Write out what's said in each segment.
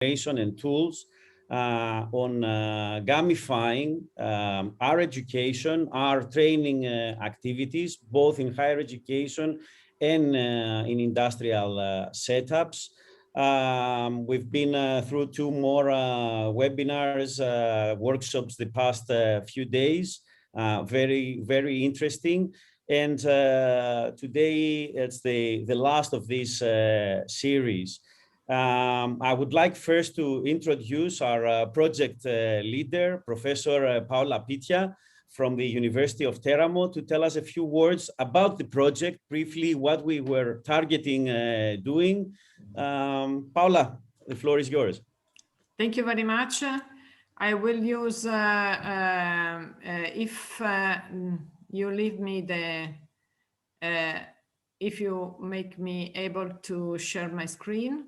and tools on gamifying our education, our training activities, both in higher education and in industrial setups. We've been through 2 more webinars, workshops the past few days, very, very interesting. And today it's the last of this series. I would like first to introduce our project leader, Professor Paola Pitia from the University of Teramo, to tell us a few words about the project, briefly what we were targeting doing. Paola, the floor is yours. Thank you very much. I will use, if you leave me the, if you make me able to share my screen.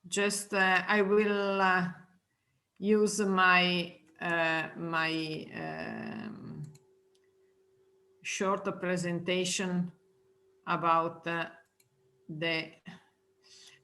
Just, I will use my short presentation about the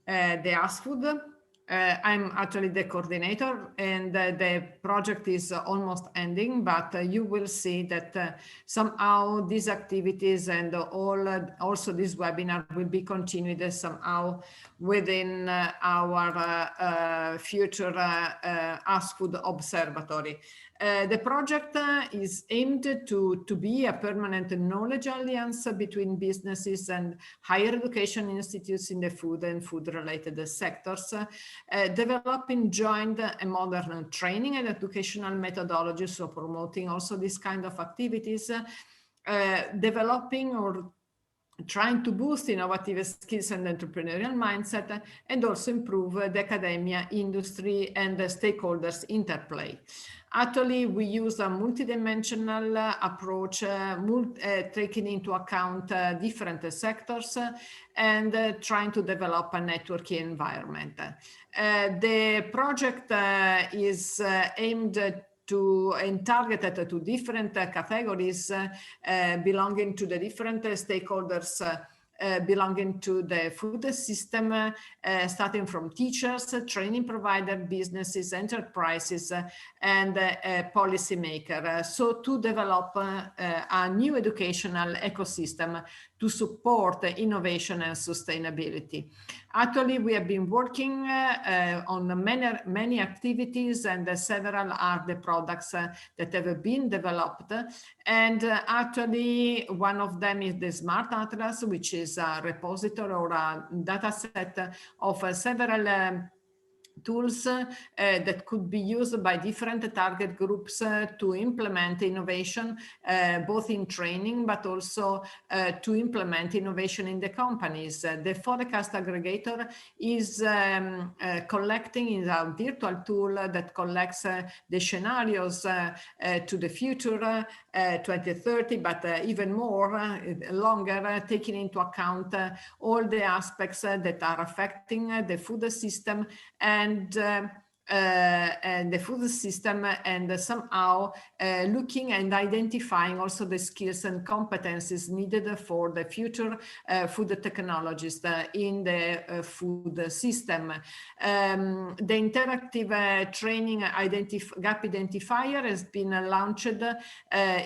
Agrifood. I'm actually the coordinator, and the project is almost ending, but you will see that somehow these activities and also this webinar will be continued somehow within our future Agrifood Observatory. The project is aimed to be a permanent knowledge alliance between businesses and higher education institutes in the food and food-related sectors, developing joint and modern training and educational methodologies, so promoting also this kind of activities, developing or trying to boost innovative skills and entrepreneurial mindset, and also improve the academia, industry, and the stakeholders' interplay. Actually, we use a multidimensional approach, taking into account different sectors and trying to develop a networking environment. The project is aimed to and targeted to different categories belonging to the different stakeholders belonging to the food system, starting from teachers, training provider, businesses, enterprises, and policymakers. So to develop a new educational ecosystem to support innovation and sustainability. Actually, we have been working on many activities, and several are the products that have been developed. And actually, one of them is the Smart Atlas, which is a repository or a data set of several tools that could be used by different target groups to implement innovation, both in training, but also to implement innovation in the companies. The forecast aggregator is collecting, is a virtual tool that collects the scenarios to the future, 2030, but even more, longer, taking into account all the aspects that are affecting the food system and the food system, and somehow looking and identifying also the skills and competencies needed for the future food technologists in the food system. The interactive training gap identifier has been launched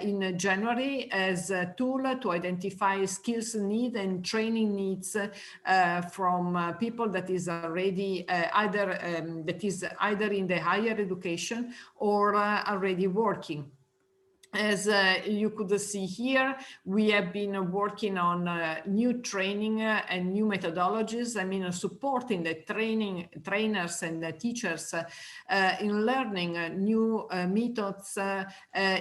in January as a tool to identify skills need and training needs from people that is already either in the higher education or already working. As you could see here, we have been working on new training and new methodologies. I mean, supporting the trainers and the teachers in learning new methods,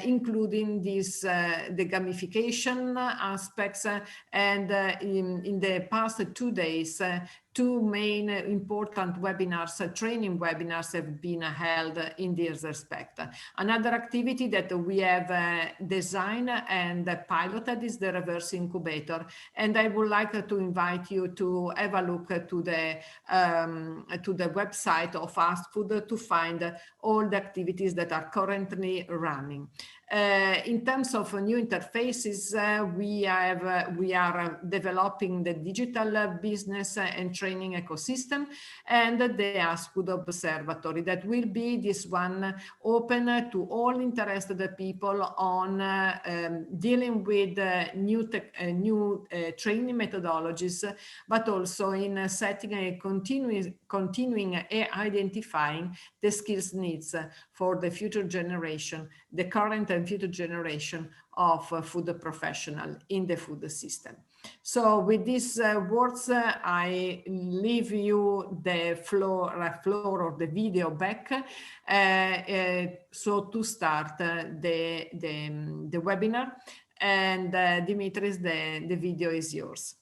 including this, the gamification aspects. And in the past 2 days, 2 main important webinars, training webinars have been held in this respect. Another activity that we have designed and piloted is the reverse incubator. And I would like to invite you to have a look to the website of Agrifood to find all the activities that are currently running. In terms of new interfaces, we are developing the digital business and training ecosystem and the Askwood Observatory that will be this one open to all interested people on dealing with new training methodologies, but also in setting a continuing identifying the skills needs for the future generation, the current and future generation of food professional in the food system. So with these words, I leave you the floor or the video back. So to start the webinar, and Dimitris, the video is yours.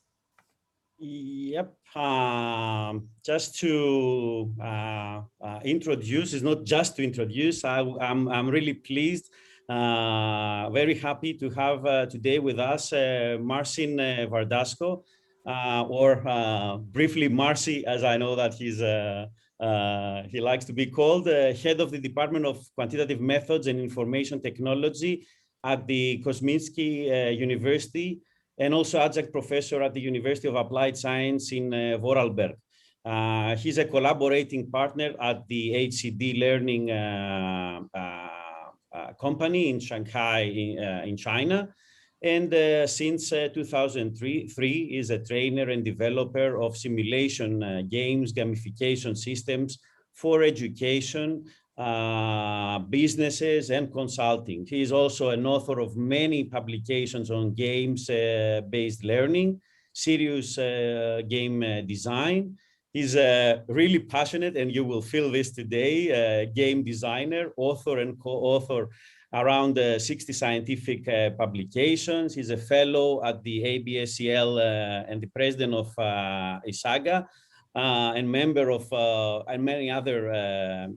Yep. Just to introduce, it's not just to introduce. I'm really pleased, very happy to have today with us Marcin Vardasco, or briefly Marcy, as I know that he likes to be called, head of the Department of Quantitative Methods and Information Technology at the Kosminski University, and also adjunct professor at the University of Applied Science in Vorarlberg. He's a collaborating partner at the HCD Learning company in Shanghai, in China. And since 2003 is a trainer and developer of simulation games, gamification systems for education, businesses and consulting. He is also an author of many publications on games-based learning, serious game design. He's really passionate, and you will feel this today, game designer, author and co-author around 60 scientific publications. He's a fellow at the ABSEL and the president of ISAGA, and member of and many other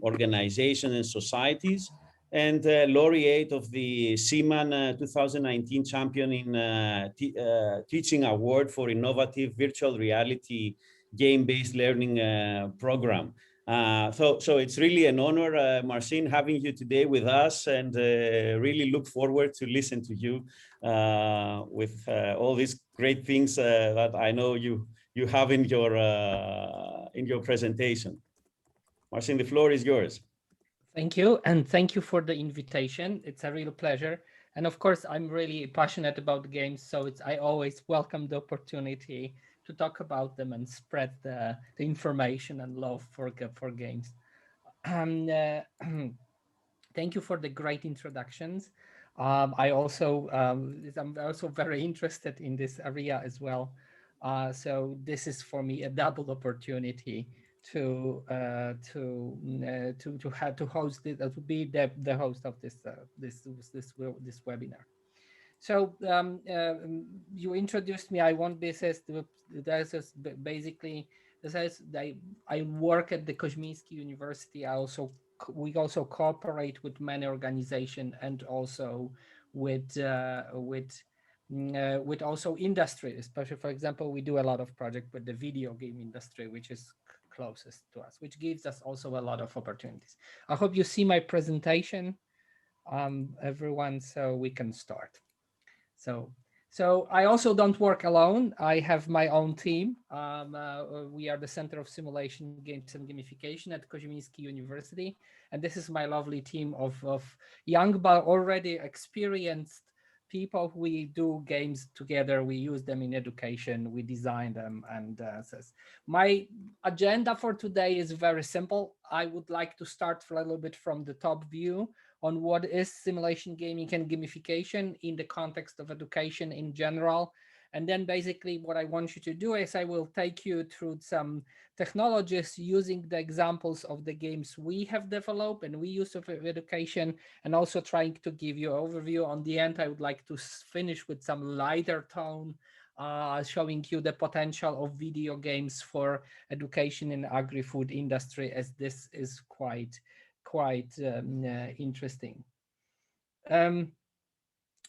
organizations and societies, and laureate of the CMAN 2019 champion in teaching award for innovative virtual reality game-based learning program. So it's really an honor, Marcin, having you today with us, and really look forward to listen to you with all these great things that I know you have in your presentation. Marcin, the floor is yours. Thank you, and thank you for the invitation. It's a real pleasure. And of course, I'm really passionate about games, so I always welcome the opportunity to talk about them and spread the information and love for games. Thank you for the great introductions. I'm also very interested in this area as well. So this is for me a double opportunity to be the host of this webinar. So you introduced me. I want this as basically this as I work at the Kosminski University. We also cooperate with many organizations and also with also industry, especially, for example, we do a lot of projects with the video game industry, which is closest to us, which gives us also a lot of opportunities. I hope you see my presentation, everyone, so we can start. So I also don't work alone. I have my own team. We are the Center of Simulation, Games and Gamification at Kosminski University. And this is my lovely team of young but already experienced people. We do games together. We use them in education. We design them. And my agenda for today is very simple. I would like to start a little bit from the top view on what is simulation gaming and gamification in the context of education in general. And then basically what I want you to do is I will take you through some technologies using the examples of the games we have developed and we use for education, and also trying to give you an overview. On the end, I would like to finish with some lighter tone, showing you the potential of video games for education in the agri-food industry, as this is quite interesting.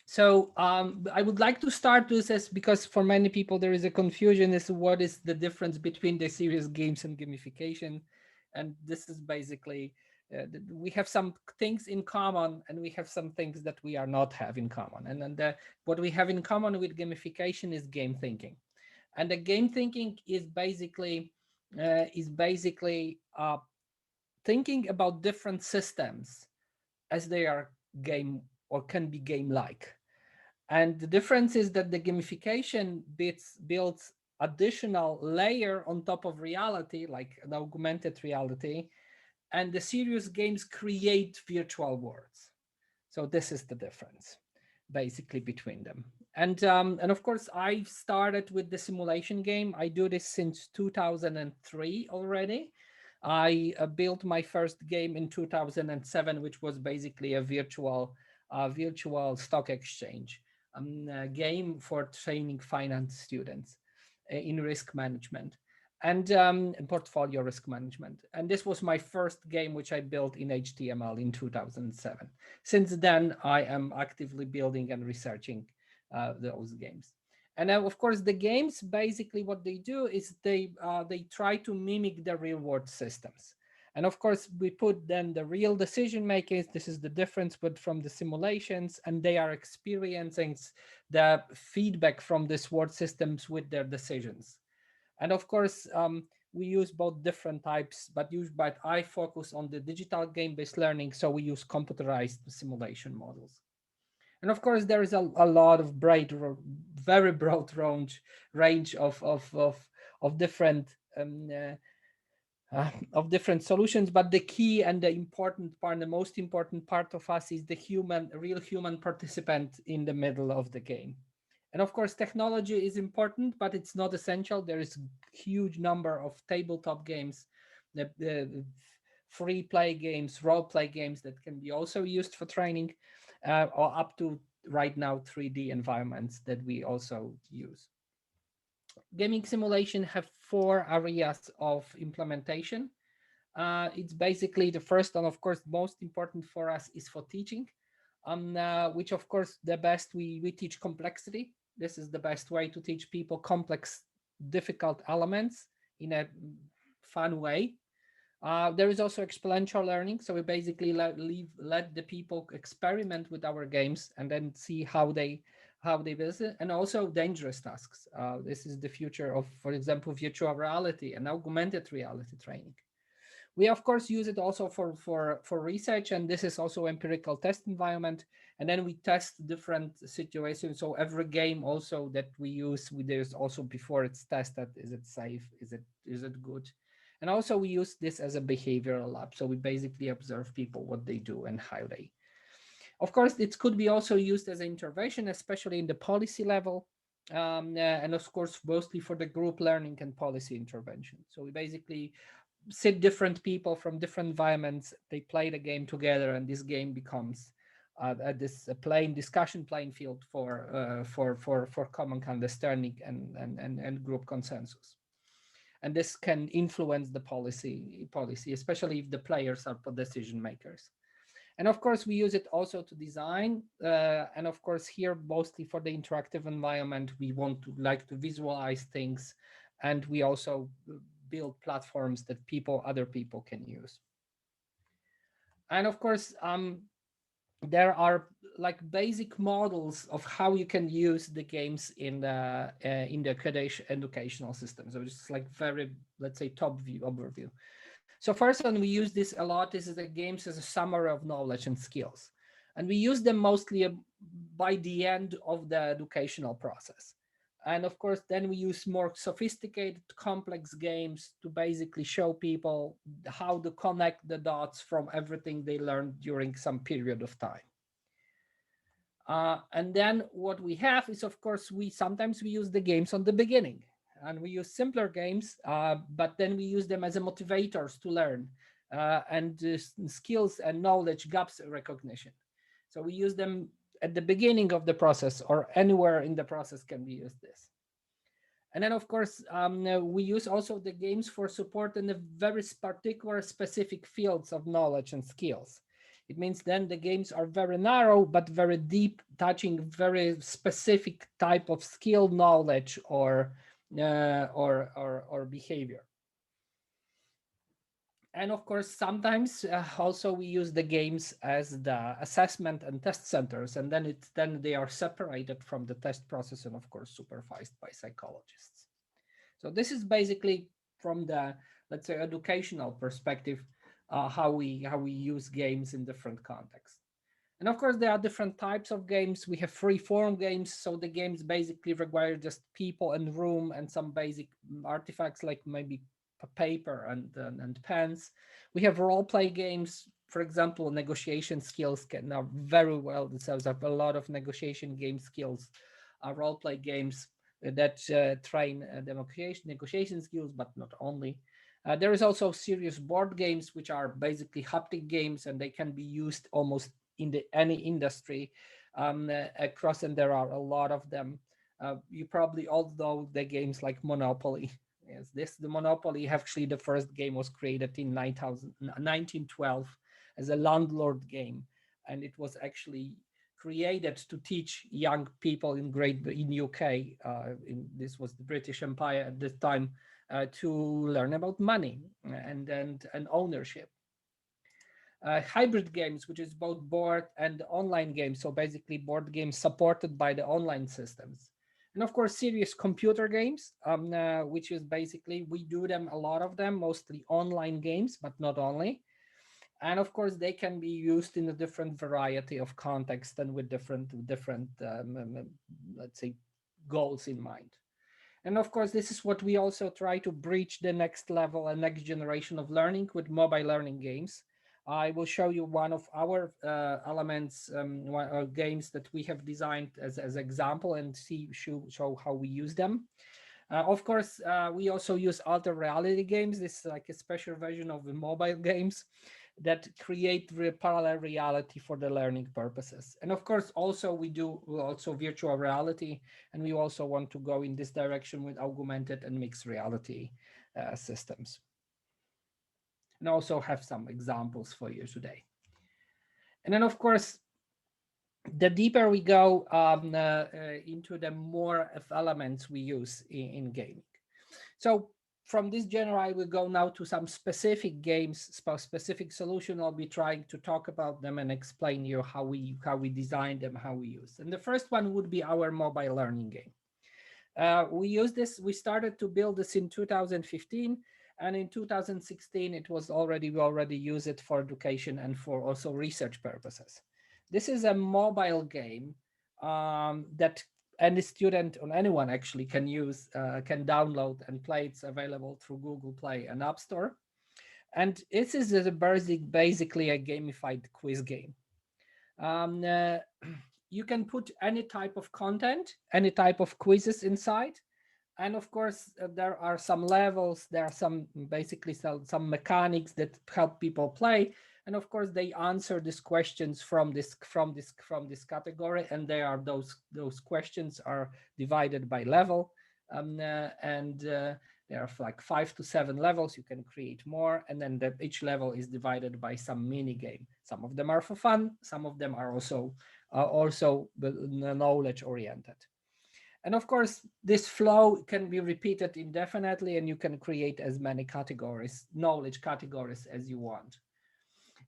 So I would like to start with this because for many people there is a confusion as to what is the difference between the serious games and gamification. And this is basically we have some things in common, and we have some things that we are not have in common. And then what we have in common with gamification is game thinking. And the game thinking is basically thinking about different systems as they are game or can be game-like. And the difference is that the gamification builds additional layer on top of reality, like an augmented reality, and the serious games create virtual worlds. So this is the difference, basically, between them. And of course, I started with the simulation game. I do this since 2003 already. I built my first game in 2007, which was basically a virtual stock exchange game for training finance students in risk management and portfolio risk management. And this was my first game, which I built in HTML in 2007. Since then, I am actively building and researching those games. And of course, the games, basically what they do is they try to mimic the real world systems. And of course, we put then the real decision makers. This is the difference but from the simulations, and they are experiencing the feedback from these world systems with their decisions. And of course, we use both different types, but I focus on the digital game-based learning. So we use computerized simulation models. And of course, there is a lot of very broad range of different solutions. But the key and the important part, the most important part of us is the real human participant in the middle of the game. And of course, technology is important, but it's not essential. There is a huge number of tabletop games, the free play games, role play games that can be also used for training, or up to right now 3D environments that we also use. Gaming simulation have 4 areas of implementation. It's basically the first and of course most important for us is for teaching, which of course the best we teach complexity. This is the best way to teach people complex, difficult elements in a fun way. There is also experiential learning. So we basically let the people experiment with our games and then see how they visit, and also dangerous tasks. This is the future of, for example, virtual reality and augmented reality training. We of course use it also for research, and this is also empirical test environment. And then we test different situations. So every game also that we use, there's also before it's tested, is it safe? Is it good? And also we use this as a behavioral lab. So we basically observe people, what they do and how they. Of course, it could be also used as an intervention, especially in the policy level. And of course, mostly for the group learning and policy intervention. So we basically sit different people from different environments, they play the game together, and this game becomes this discussion playing field for common understanding and group consensus. And this can influence the policy, especially if the players are decision makers. And of course, we use it also to design. And of course, here, mostly for the interactive environment, we want to like to visualize things. And we also build platforms that other people can use. And of course, there are like basic models of how you can use the games in the educational system. So just like very, let's say, top view overview. So first one, we use this a lot. This is the games as a summary of knowledge and skills. And we use them mostly by the end of the educational process. And of course, then we use more sophisticated, complex games to basically show people how to connect the dots from everything they learned during some period of time. And then what we have is, of course, sometimes we use the games on the beginning. And we use simpler games, but then we use them as a motivators to learn and skills and knowledge gaps recognition. So we use them at the beginning of the process, or anywhere in the process can we use this. And then, of course, we use also the games for support in the very particular specific fields of knowledge and skills. It means then the games are very narrow, but very deep, touching very specific type of skill, knowledge, or behavior. And of course, sometimes also we use the games as the assessment and test centers, and then they are separated from the test process and of course supervised by psychologists. So this is basically from the, let's say, educational perspective, how we use games in different contexts. And of course, there are different types of games. We have free form games, so the games basically require just people and room and some basic artifacts like maybe paper and pens. We have role play games. For example, negotiation skills can now very well. There's a lot of negotiation game skills, role play games that train the negotiation skills, but not only. There is also serious board games, which are basically haptic games, and they can be used almost in any industry across, and there are a lot of them. You probably all know the games like Monopoly. Yes, the Monopoly, actually the first game was created in 1912 as a landlord game, and it was actually created to teach young people in UK. This was the British Empire at the time, to learn about money and ownership. Hybrid games, which is both board and online games. So basically board games supported by the online systems. And of course, serious computer games, which is basically, we do them, a lot of them, mostly online games, but not only. And of course, they can be used in a different variety of contexts and with different let's say, goals in mind. And of course, this is what we also try to breach the next level and next generation of learning with mobile learning games. I will show you one of our elements, games that we have designed as example and show how we use them. Of course, we also use altered reality games. This is like a special version of the mobile games that create parallel reality for the learning purposes. And of course, also we do also virtual reality, and we also want to go in this direction with augmented and mixed reality systems. And also have some examples for you today. And then of course, the deeper we go into the more of elements we use in gaming. So from this genre, I will go now to some specific games, specific solution. I'll be trying to talk about them and explain you how we design them, how we use. And the first one would be our mobile learning game. We started to build this in 2015, and in 2016 we already use it for education and for also research purposes. This is a mobile game that any student or anyone actually can use, can download and play. It's available through Google Play and App Store. And this is basically a gamified quiz game. You can put any type of content, any type of quizzes inside. And of course, there are some levels, there are some mechanics that help people play. And of course, they answer these questions from this category, and those questions are divided by level, there are like 5 to 7 levels. You can create more, and then each level is divided by some mini game. Some of them are for fun, some of them are also knowledge oriented. And of course, this flow can be repeated indefinitely, and you can create as many categories, knowledge categories, as you want.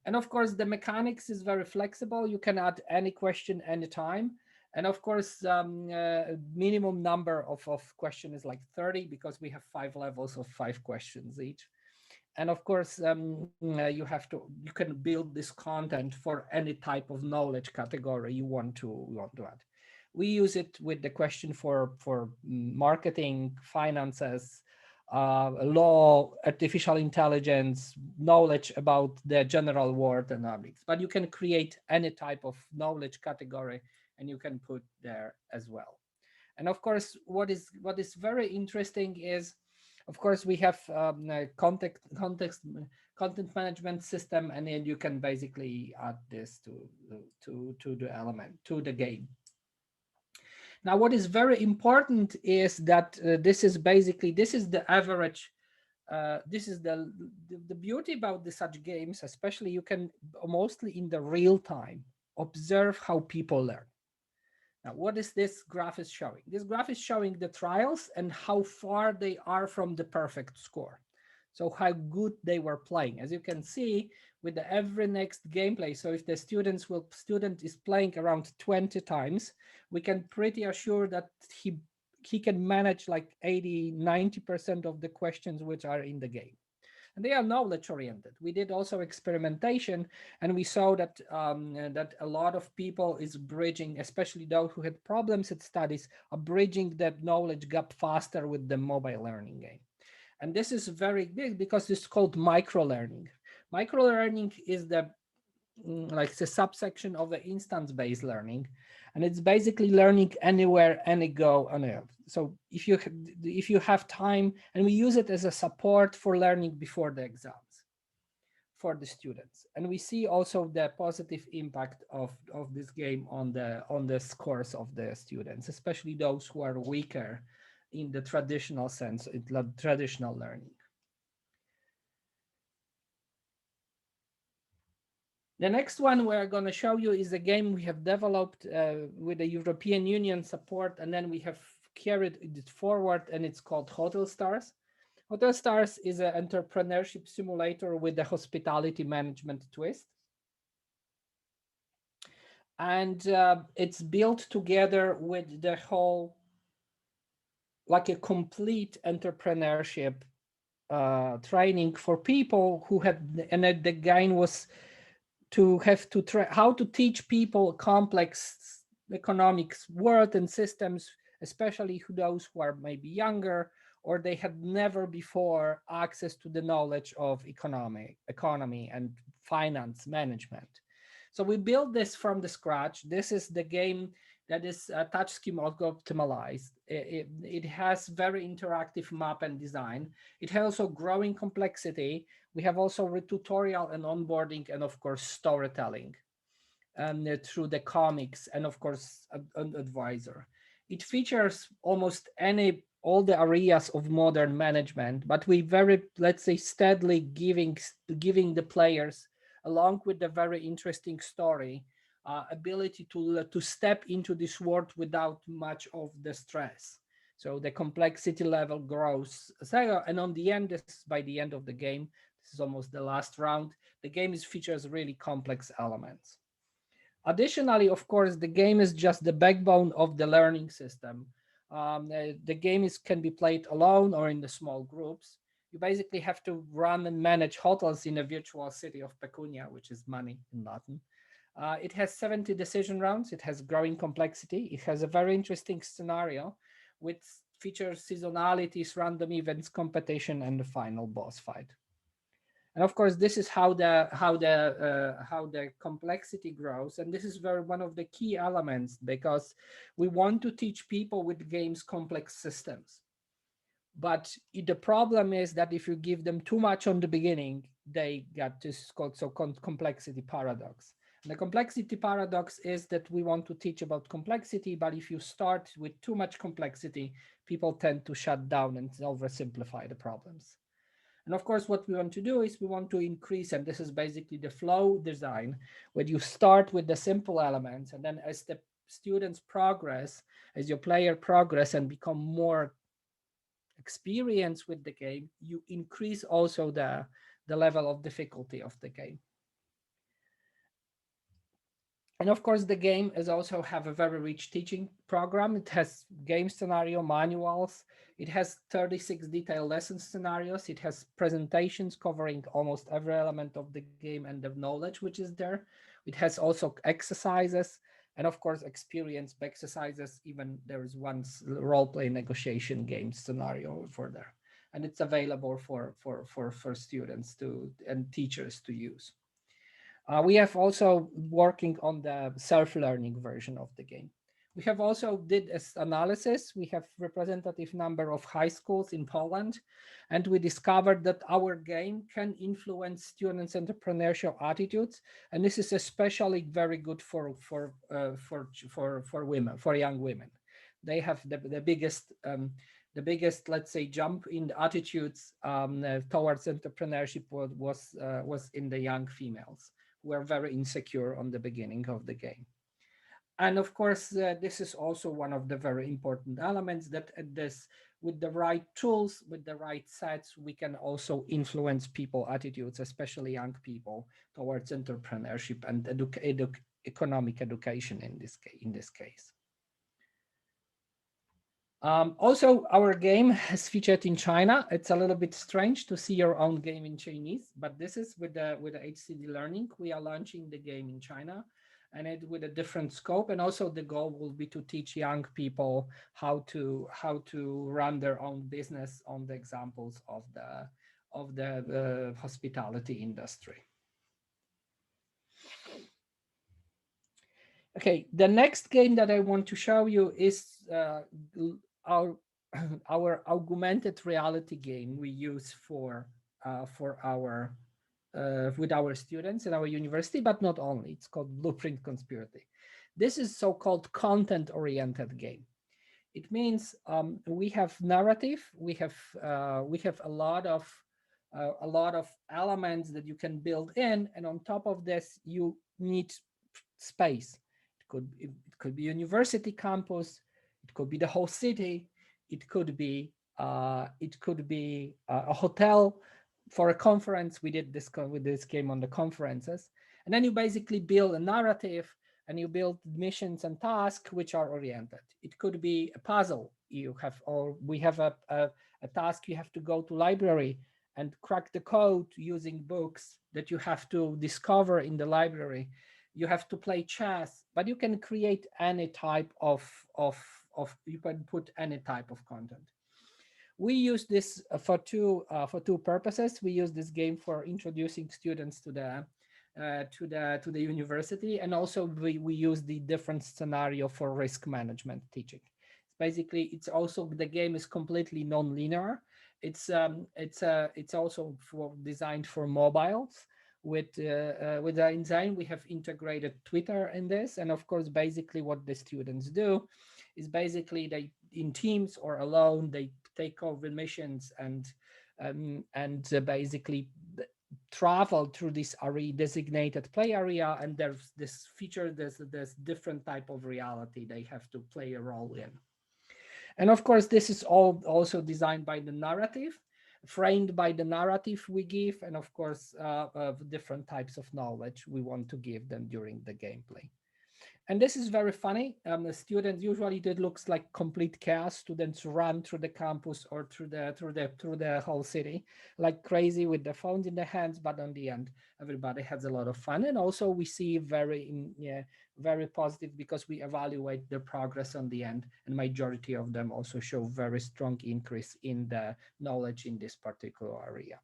And of course, the mechanics is very flexible. You can add any question anytime. And of course, minimum number of questions is like 30, because we have 5 levels of 5 questions each. And of course, you can build this content for any type of knowledge category you want to add. We use it with the question for marketing, finances, law, artificial intelligence, knowledge about the general world dynamics. But you can create any type of knowledge category, and you can put there as well. And of course, what is very interesting is, of course, we have a content management system, and then you can basically add this to the element, to the game. Now, what is very important is that this is the average. This is the beauty about such games, especially you can mostly in the real time observe how people learn. Now, what is this graph is showing? This graph is showing the trials and how far they are from the perfect score. So how good they were playing. As you can see with the every next gameplay, so if the student is playing around 20 times, we can pretty assure that he can manage like 80-90% of the questions which are in the game. And they are knowledge oriented. We did also experimentation, and we saw that that a lot of people is bridging, especially those who had problems at studies, are bridging that knowledge gap faster with the mobile learning game. And this is very big because it's called micro learning. Micro learning is the like the subsection of the instance-based learning, and it's basically learning anywhere, any go, anywhere. So if you have time, and we use it as a support for learning before the exams for the students, and we see also the positive impact of this game on the scores of the students, especially those who are weaker in the traditional sense, in traditional learning. The next one we're going to show you is a game we have developed with the European Union support, and then we have carried it forward, and it's called Hotel Stars. Hotel Stars is an entrepreneurship simulator with a hospitality management twist. And it's built together with the whole, like a complete entrepreneurship training for people who had, and the game was to have to try how to teach people complex economics world and systems, especially those who are maybe younger or they had never before access to the knowledge of economy and finance management. So we built this from the scratch. This is the game that is touch scheme optimized. It has very interactive map and design. It has also growing complexity. We have also tutorial and onboarding, and of course storytelling through the comics, and of course an advisor. It features almost all the areas of modern management, but we very, let's say, steadily giving the players, along with the very interesting story, ability to step into this world without much of the stress. So the complexity level grows. And on the end, by the end of the game, this is almost the last round, the game features really complex elements. Additionally, of course, the game is just the backbone of the learning system. The game can be played alone or in the small groups. You basically have to run and manage hotels in a virtual city of Pecunia, which is money in Latin. It has 70 decision rounds. It has growing complexity. It has a very interesting scenario with features seasonalities, random events, competition, and the final boss fight. And of course, this is how the complexity grows. And this is one of the key elements, because we want to teach people with games complex systems. But the problem is that if you give them too much on the beginning, they get this called complexity paradox. And the complexity paradox is that we want to teach about complexity, but if you start with too much complexity, people tend to shut down and oversimplify the problems. And of course, what we want to do is we want to increase, and this is basically the flow design, where you start with the simple elements, and then as the students progress, as your player progress and become more experienced with the game, you increase also the level of difficulty of the game. And of course, the game is also have a very rich teaching program. It has game scenario manuals. It has 36 detailed lesson scenarios. It has presentations covering almost every element of the game and the knowledge which is there. It has also exercises, and of course, experience exercises. Even there is one role-play negotiation game scenario for there. And it's available for students and teachers to use. We have also working on the self-learning version of the game. We have also did this analysis. We have representative number of high schools in Poland, and we discovered that our game can influence students' entrepreneurial attitudes, and this is especially very good for women, for young women. They have the biggest, let's say, jump in the attitudes towards entrepreneurship was in the young females, who were very insecure on the beginning of the game. And of course, this is also one of the very important elements that at this, with the right tools, with the right sets, we can also influence people attitudes, especially young people, towards entrepreneurship and economic education in this case. Also, our game is featured in China. It's a little bit strange to see your own game in Chinese, but this is with the HCD Learning. We are launching the game in China, and it with a different scope. And also, the goal will be to teach young people how to run their own business on the examples of the hospitality industry. Okay, the next game that I want to show you is our our augmented reality game we use for our with our students in our university, but not only. It's called Blueprint Conspiracy. This is so-called content-oriented game. It means we have narrative, we have a lot of elements that you can build in, and on top of this, you need space. It could be university campus, it could be the whole city, it could be a hotel for a conference. We did this with this game on the conferences, and then you basically build a narrative and you build missions and tasks which are oriented. It could be a puzzle you have, or we have a task you have to go to library and crack the code using books that you have to discover in the library. You have to play chess, but you can create any type of you can put any type of content. We use this for two purposes. We use this game for introducing students to the university, and also we use the different scenario for risk management teaching. Basically, it's also, the game is completely non-linear. It's also designed for mobiles. With the design, we have integrated Twitter in this, and of course, basically what the students do is basically they, in teams or alone, they take over missions and basically travel through this area, designated play area, and there's this feature, there's different type of reality they have to play a role in. And of course, this is all also designed by the narrative, framed by the narrative we give, and of course, different types of knowledge we want to give them during the gameplay. And this is very funny. The students, usually it looks like complete chaos. Students run through the campus or through the whole city like crazy with the phones in their hands. But on the end, everybody has a lot of fun. And also we see very positive, because we evaluate the progress on the end, and majority of them also show very strong increase in the knowledge in this particular area.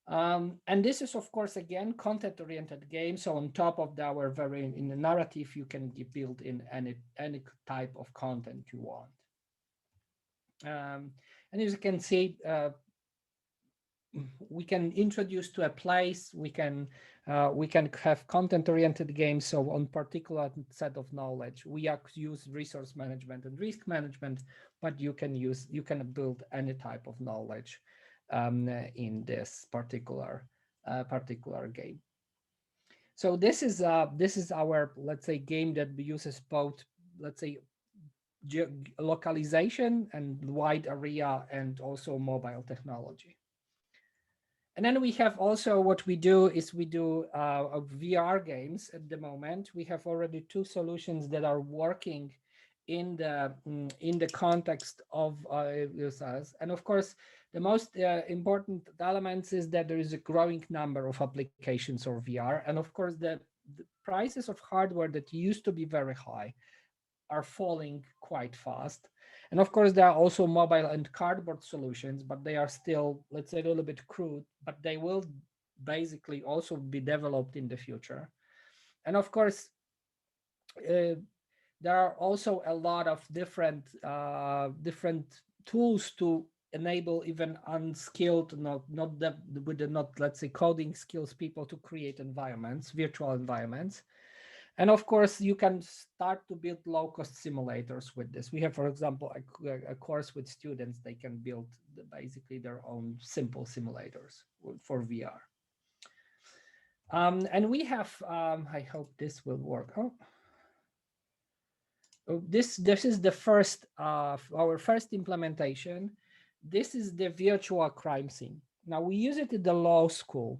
And this is, of course, again, content-oriented game. So on top of our in the narrative, you can build in any type of content you want. And as you can see, we can introduce to a place. We can have content-oriented games. So on particular set of knowledge, we use resource management and risk management, but you can build any type of knowledge in this particular game. So this is our, let's say, game that uses both, let's say, localization and wide area, and also mobile technology. And then we have also, what we do is we do VR games at the moment. We have already 2 solutions that are working in the context of users. And of course, the most important elements is that there is a growing number of applications or VR. And of course, the prices of hardware that used to be very high are falling quite fast. And of course, there are also mobile and cardboard solutions, but they are still, let's say, a little bit crude, but they will basically also be developed in the future. And of course, there are also a lot of different tools to enable even unskilled, let's say, coding skills people to create environments, virtual environments. And of course, you can start to build low-cost simulators with this. We have, for example, a course with students. They can build basically their own simple simulators for VR. And we have, I hope this will work. Oh, This is the first our first implementation. This is the virtual crime scene. Now we use it in the law school,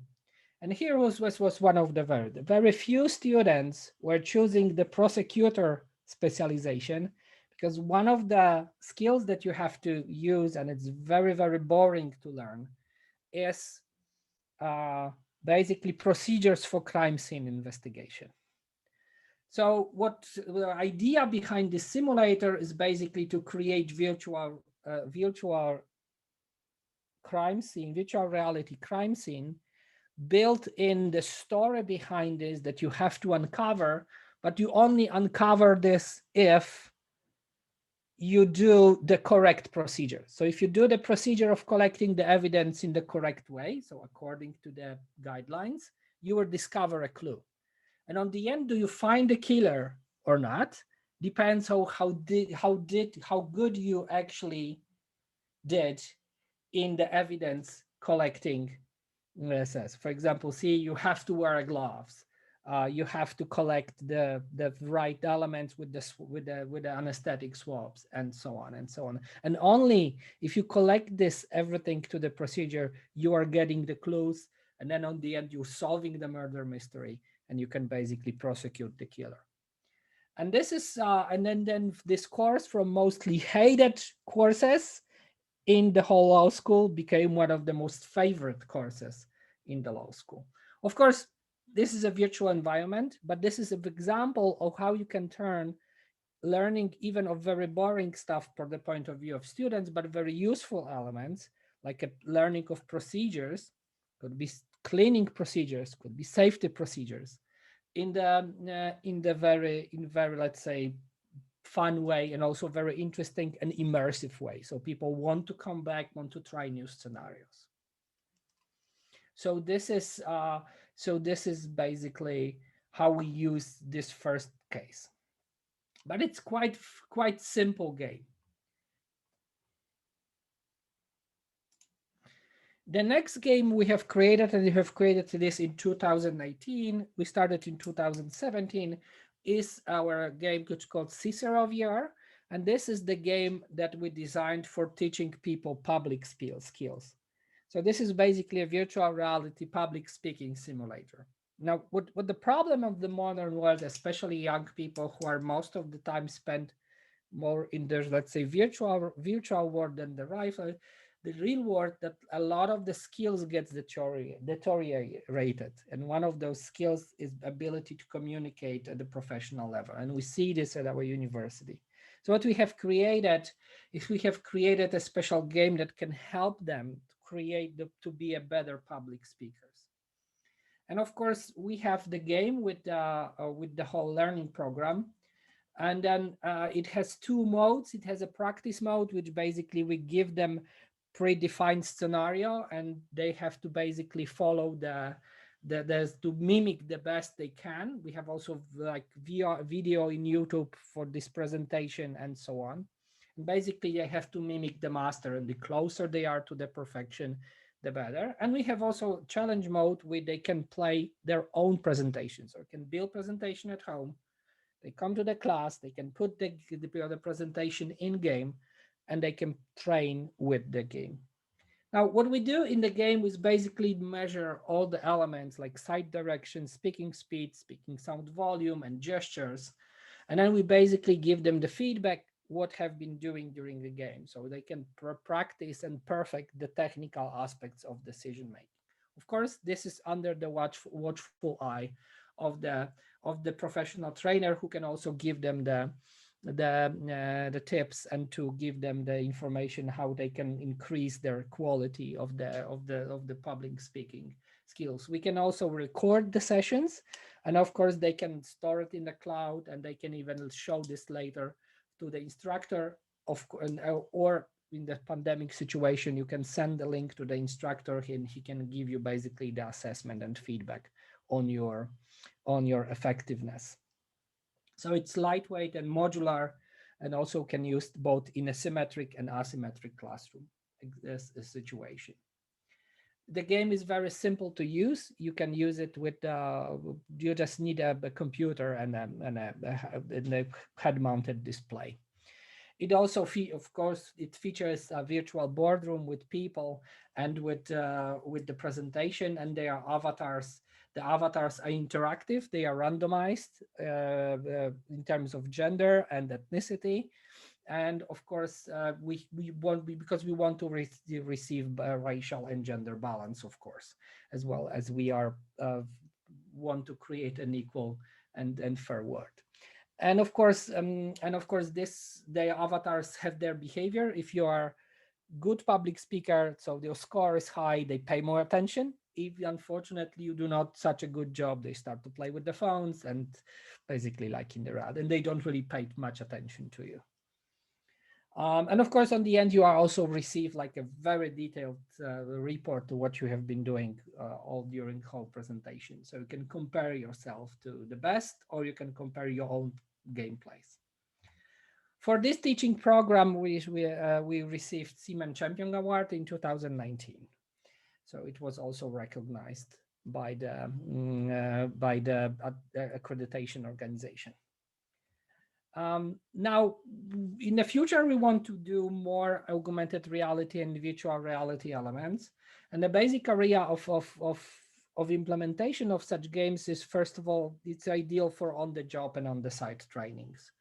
and here was one of the very few students were choosing the prosecutor specialization, because one of the skills that you have to use, and it's very boring to learn, is basically procedures for crime scene investigation. So what the idea behind this simulator is basically to create virtual crime scene, virtual reality crime scene, built in the story behind this that you have to uncover, but you only uncover this if you do the correct procedure. So if you do the procedure of collecting the evidence in the correct way, so according to the guidelines, you will discover a clue. And on the end, do you find the killer or not? Depends on how good you actually did in the evidence collecting process. For example, see, you have to wear gloves. You have to collect the right elements with the anesthetic swabs, and so on and so on. And only if you collect this everything to the procedure, you are getting the clues, and then on the end, you're solving the murder mystery, and you can basically prosecute the killer. And this is and then this course, from mostly hated courses in the whole law school, became one of the most favorite courses in the law school. Of course, this is a virtual environment, but this is an example of how you can turn learning even of very boring stuff from the point of view of students, but very useful elements, like a learning of procedures, could be cleaning procedures, could be safety procedures, in very let's say fun way, and also very interesting and immersive way. So people want to come back, want to try new scenarios. So this is basically how we use this first case. But it's quite simple game. The next game we have created, and we have created this in 2018, we started in 2017, is our game which is called Cicero VR. And this is the game that we designed for teaching people public skills. So this is basically a virtual reality public speaking simulator. Now, what the problem of the modern world, especially young people who are most of the time spent more in their, let's say, virtual world than the real world, that a lot of the skills gets deteriorated. And one of those skills is ability to communicate at the professional level. And we see this at our university. So what we have created is we have created a special game that can help them to be a better public speakers. And of course, we have the game with the whole learning program. And then it has two modes. It has a practice mode, which basically we give them predefined scenario, and they have to basically follow to mimic the best they can. We have also like video in YouTube for this presentation and so on. And basically they have to mimic the master, and the closer they are to the perfection, the better. And we have also challenge mode where they can play their own presentations, or can build presentation at home. They come to the class, they can put the presentation in game, and they can train with the game. Now, what we do in the game is basically measure all the elements like sight direction, speaking speed, speaking sound volume, and gestures. And then we basically give them the feedback, what have been doing during the game, so they can practice and perfect the technical aspects of decision making. Of course, this is under the watchful eye of the professional trainer, who can also give them the tips and to give them the information how they can increase their quality of the public speaking skills. We can also record the sessions, and of course they can store it in the cloud, and they can even show this later to the instructor, or in the pandemic situation, you can send the link to the instructor, and he can give you basically the assessment and feedback on your effectiveness. So it's lightweight and modular, and also can use both in a symmetric and asymmetric classroom situation. The game is very simple to use. You can use it with, you just need a computer and a head-mounted display. It also, of course, it features a virtual boardroom with people and with the presentation, and their avatars. The avatars are interactive. They are randomized in terms of gender and ethnicity. And of course, we want, because we want to receive racial and gender balance, of course, as well as we are want to create an equal and fair world. And of course, the avatars have their behavior. If you are good public speaker, so your score is high, they pay more attention. If unfortunately you do not such a good job, they start to play with the phones and basically like in the rad, and they don't really pay much attention to you. And of course, on the end, you are also receive like a very detailed report to what you have been doing all during whole presentation. So you can compare yourself to the best, or you can compare your own gameplays. For this teaching program, we received Siemens Champion Award in 2019. So it was also recognized by the accreditation organization. Now, in the future, we want to do more augmented reality and virtual reality elements. And the basic area of implementation of such games is, first of all, it's ideal for on-the-job and on-the-site trainings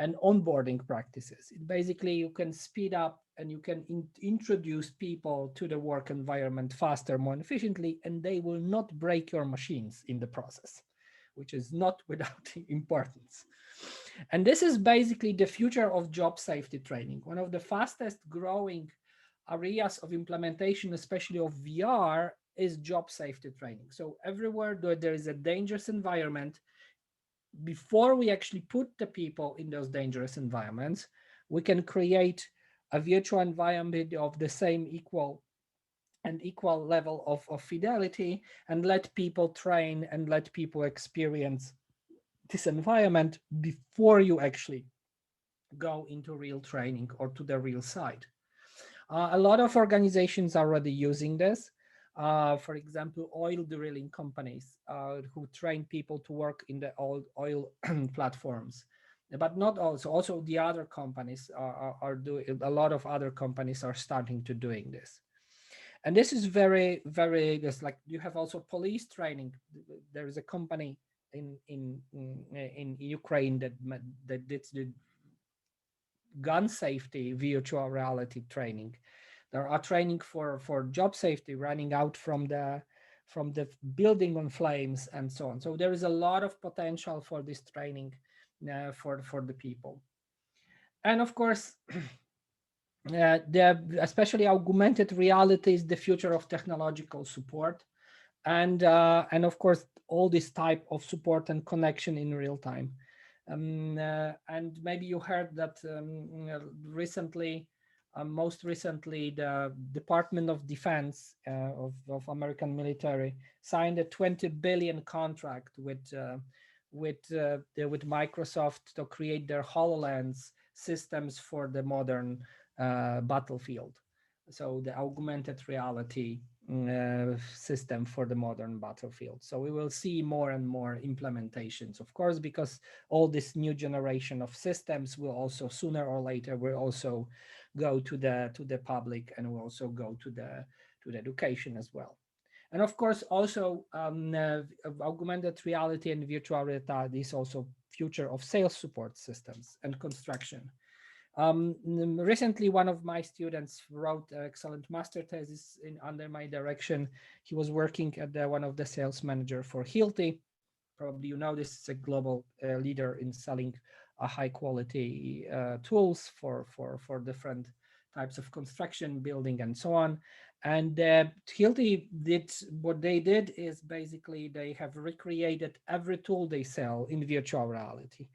and onboarding practices. Basically, you can speed up and you can introduce people to the work environment faster, more efficiently, and they will not break your machines in the process, which is not without importance. And this is basically the future of job safety training. One of the fastest growing areas of implementation, especially of VR, is job safety training. So everywhere there is a dangerous environment, before we actually put the people in those dangerous environments, we can create a virtual environment of the same equal level of fidelity, and let people train and let people experience this environment before you actually go into real training or to the real site. A lot of organizations are already using this. For example, oil drilling companies who train people to work in the oil platforms, but not also the other companies are doing. A lot of other companies are starting to doing this. And this is very, very, just like you have also police training. There is a company in Ukraine that did the gun safety virtual reality training. There are training for job safety, running out from the building on flames and so on. So there is a lot of potential for this training for the people. And of course, especially augmented reality is the future of technological support. And of course, all this type of support and connection in real time. And maybe you heard that recently, most recently, the Department of Defense of American military signed a $20 billion contract with Microsoft to create their HoloLens systems for the modern battlefield. So the augmented reality system for the modern battlefield. So we will see more and more implementations, of course, because all this new generation of systems will also sooner or later will also go to the public, and will also go to the education as well. And of course, also augmented reality and virtual reality is also future of sales support systems and construction. Recently, one of my students wrote an excellent master thesis under my direction. He was working at one of the sales manager for Hilti. Probably you know this is a global leader in selling high quality tools for different types of construction, building, and so on. And Hilti did what they did is basically they have recreated every tool they sell in virtual reality.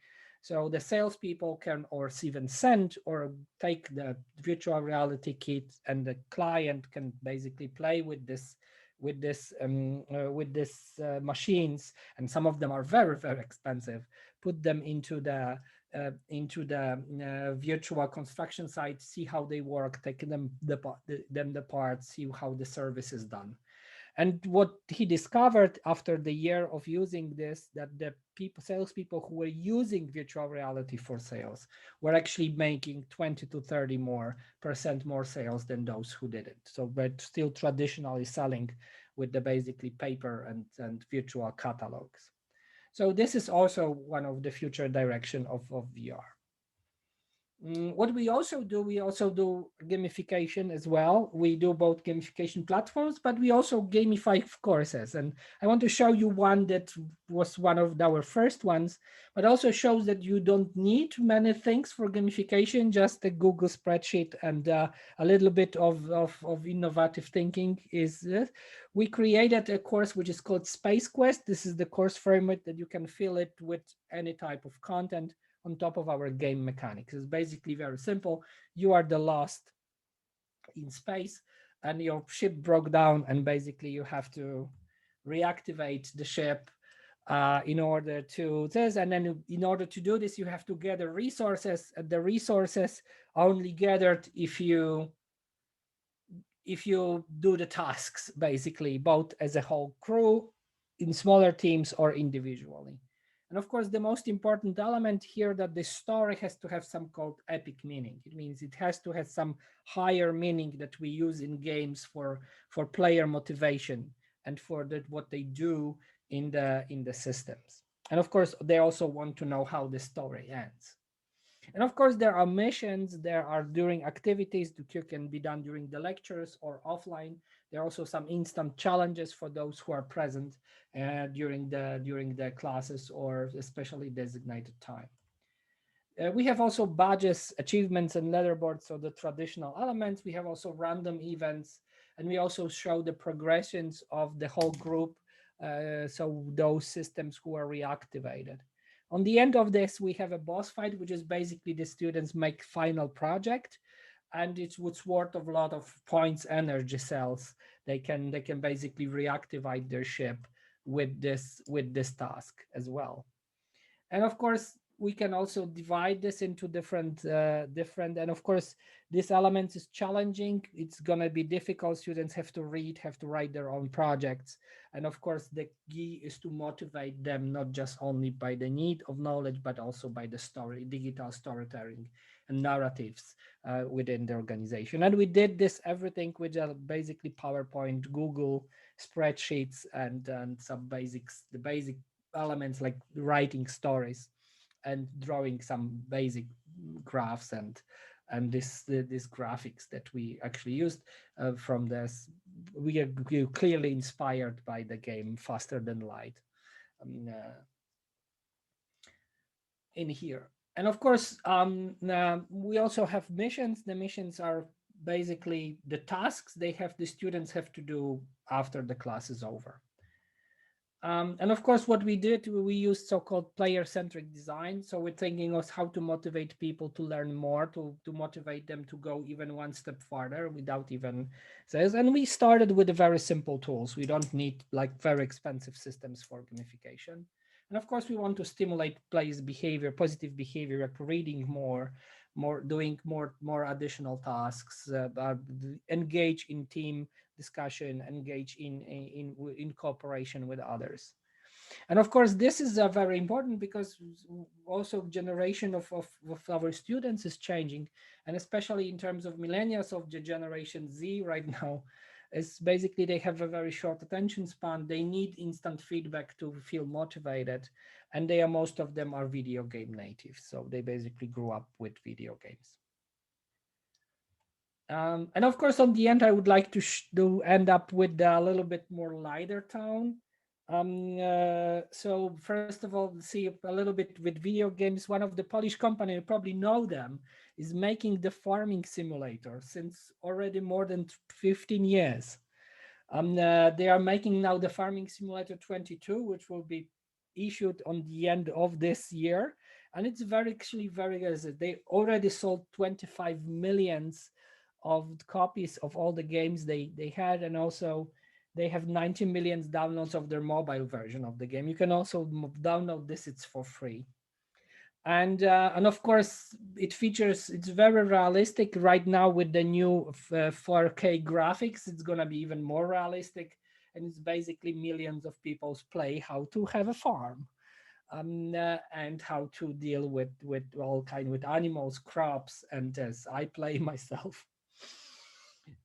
So the salespeople can or even send or take the virtual reality kit, and the client can basically play with this machines, and some of them are very, very expensive. Put them into the virtual construction site, see how they work, take them the parts, see how the service is done. And what he discovered after the year of using this, that the salespeople who were using virtual reality for sales were actually making 20 to 30% more sales than those who didn't. So but still traditionally selling with the basically paper and virtual catalogs. So this is also one of the future direction of VR. What we also do gamification as well. We do both gamification platforms, but we also gamify courses. And I want to show you one that was one of our first ones, but also shows that you don't need many things for gamification, just a Google spreadsheet and a little bit of innovative thinking is it. We created a course which is called Space Quest. This is the course framework that you can fill it with any type of content on top of our game mechanics. It's basically very simple. You are the lost in space and your ship broke down, and basically you have to reactivate the ship in order to this. And then in order to do this, you have to gather resources. The resources are only gathered if you do the tasks, basically, both as a whole crew, in smaller teams, or individually. And of course, the most important element here, that the story has to have some called epic meaning. It means it has to have some higher meaning that we use in games for player motivation and for what they do in the systems. And of course, they also want to know how the story ends. And of course, there are missions, there are during activities that can be done during the lectures or offline. There are also some instant challenges for those who are present during the classes or especially designated time. We have also badges, achievements, and leaderboards, so the traditional elements. We have also random events, and we also show the progressions of the whole group, so those systems who are reactivated. On the end of this, we have a boss fight, which is basically the students make final project, and it's worth of a lot of points, energy cells. They can basically reactivate their ship with this task as well. And of course, we can also divide this into different, and of course, this element is challenging. It's gonna be difficult. Students have to read, have to write their own projects. And of course, the key is to motivate them, not just only by the need of knowledge, but also by the digital storytelling and narratives within the organization. And we did this everything with basically PowerPoint, Google spreadsheets, and some the basic elements like writing stories and drawing some basic graphs and these graphics that we actually used from this. We are clearly inspired by the game Faster Than Light in here. And of course, we also have missions. The missions are basically the tasks the students have to do after the class is over. And of course, what we did, we used so-called player-centric design. So we're thinking of how to motivate people to learn more, to motivate them to go even one step farther without even says. And we started with the very simple tools. We don't need like very expensive systems for gamification. And of course, we want to stimulate players' behavior, positive behavior, like reading more, doing more additional tasks, engage in team discussion, engage in cooperation with others. And of course, this is very important because also generation of our students is changing, and especially in terms of millennials of the generation Z right now, is basically they have a very short attention span. They need instant feedback to feel motivated, and most of them are video game natives. So they basically grew up with video games. And of course, on the end, I would like to end up with a little bit more lighter tone. So first of all, see a little bit with video games. One of the Polish company, you probably know them, is making the farming simulator since already more than 15 years. They are making now the farming simulator 22, which will be issued on the end of this year. And it's actually very good. They already sold 25 millions of copies of all the games they had, and also they have 90 million downloads of their mobile version of the game. You can also download this, it's for free. And of course, it's very realistic right now with the new 4K graphics. It's gonna be even more realistic. and it's basically millions of people's play how to have a farm, and how to deal with all kind with animals, crops, and as I play myself.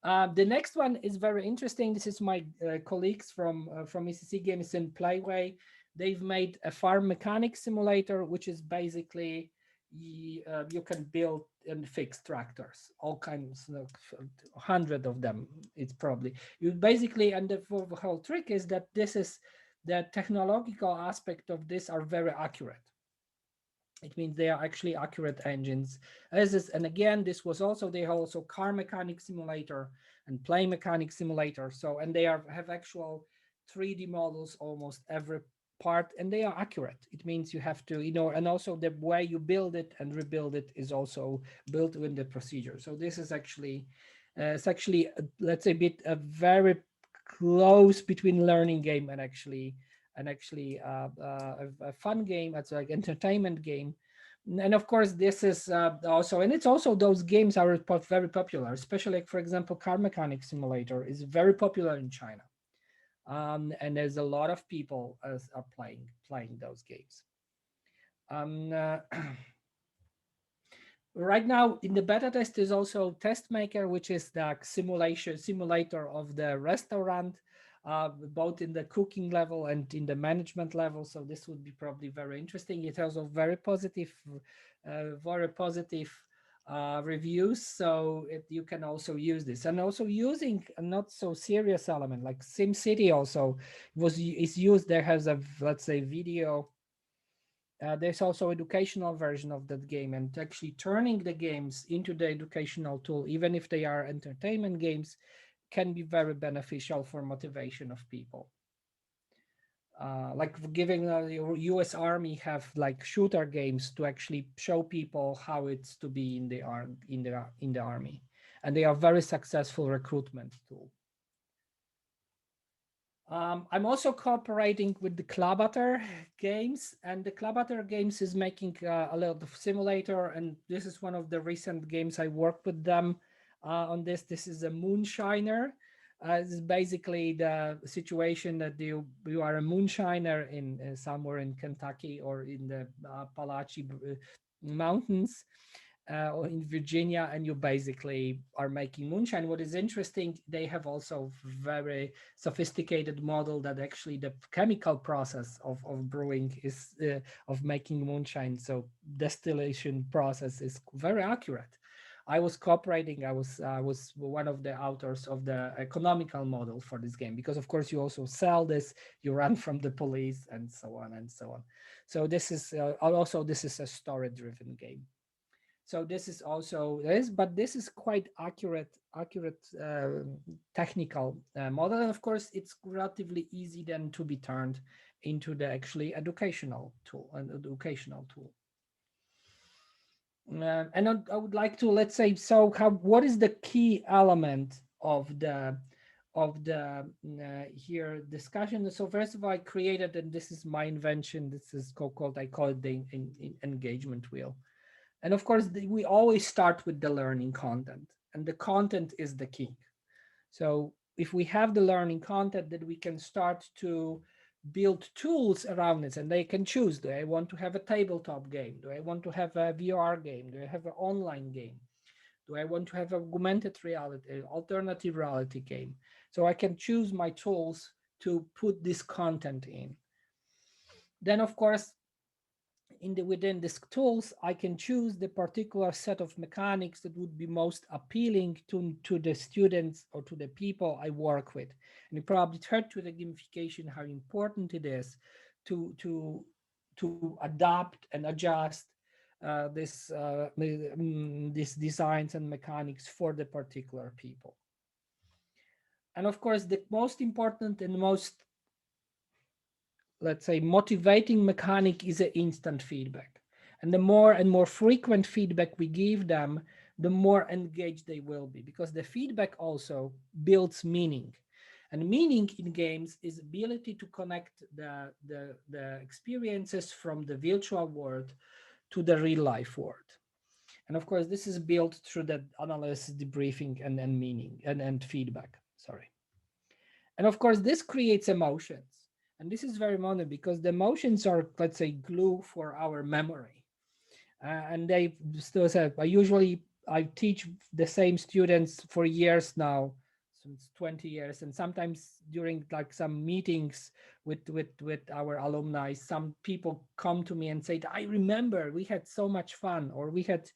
The next one is very interesting. This is my colleagues from ECC Games and Playway. They've made a farm mechanic simulator, which is basically you can build and fix tractors, all kinds of 100 of them. It's probably you basically, and the whole trick is that this is the technological aspect of this are very accurate. It means they are actually accurate engines. And again, this was also, they also car mechanic simulator and play mechanic simulator. So, and they have actual 3D models almost every part, and they are accurate. It means you have to, and also the way you build it and rebuild it is also built in the procedure. So this is actually, let's say a very close between learning game and actually a fun game. It's like entertainment game. And of course, this is also, and it's also those games are very popular, especially like, for example, car mechanic simulator is very popular in China. And there's a lot of people are playing those games. Right now in the beta test is also Test Maker, which is the simulator of the restaurant, both in the cooking level and in the management level. So this would be probably very interesting. It has a very positive reviews. So you can also use this, and also using a not so serious element like SimCity also is used. There has a, let's say, video. There's also educational version of that game, and actually turning the games into the educational tool, even if they are entertainment games, can be very beneficial for motivation of people. Like giving the U.S. Army have like shooter games to actually show people how it's to be in the army, and they are very successful recruitment tool. I'm also cooperating with the Klabater games, and the Klabater games is making a lot of simulator, and this is one of the recent games I worked with them on this. This is a moonshiner. This is basically the situation that you are a moonshiner in somewhere in Kentucky or in the Appalachian Mountains. Or in Virginia, and you basically are making moonshine. What is interesting, they have also very sophisticated model that actually the chemical process of brewing is of making moonshine. So distillation process is very accurate. I was cooperating. I was one of the authors of the economical model for this game, because of course you also sell this, you run from the police, and so on and so on. So this is also this is a story-driven game. So this is also but this is quite accurate technical model, and of course it's relatively easy then to be turned into the actually educational tool. And I would like to, let's say, so what is the key element of the here discussion? So first of all, I created, and this is my invention, this is I call it the engagement wheel. And of course, we always start with the learning content, and the content is the key. So if we have the learning content, then we can start to build tools around it, and they can choose, do I want to have a tabletop game? Do I want to have a VR game? Do I have an online game? Do I want to have augmented reality, alternative reality game? So I can choose my tools to put this content in. Then, of course, within these tools, I can choose the particular set of mechanics that would be most appealing to the students or to the people I work with. And you probably heard to the gamification how important it is to adapt and adjust these designs and mechanics for the particular people. And of course, the most important and most, let's say, motivating mechanic is an instant feedback. And the more and more frequent feedback we give them, the more engaged they will be, because the feedback also builds meaning. And meaning in games is ability to connect the experiences from the virtual world to the real life world. And of course, this is built through the analysis, debriefing, and meaning and feedback. Sorry. And of course, this creates emotions. And this is very important because the emotions are, let's say, glue for our memory. And they still say, I teach the same students for years now, since 20 years. And sometimes during like some meetings with our alumni, some people come to me and say, I remember we had so much fun, or we had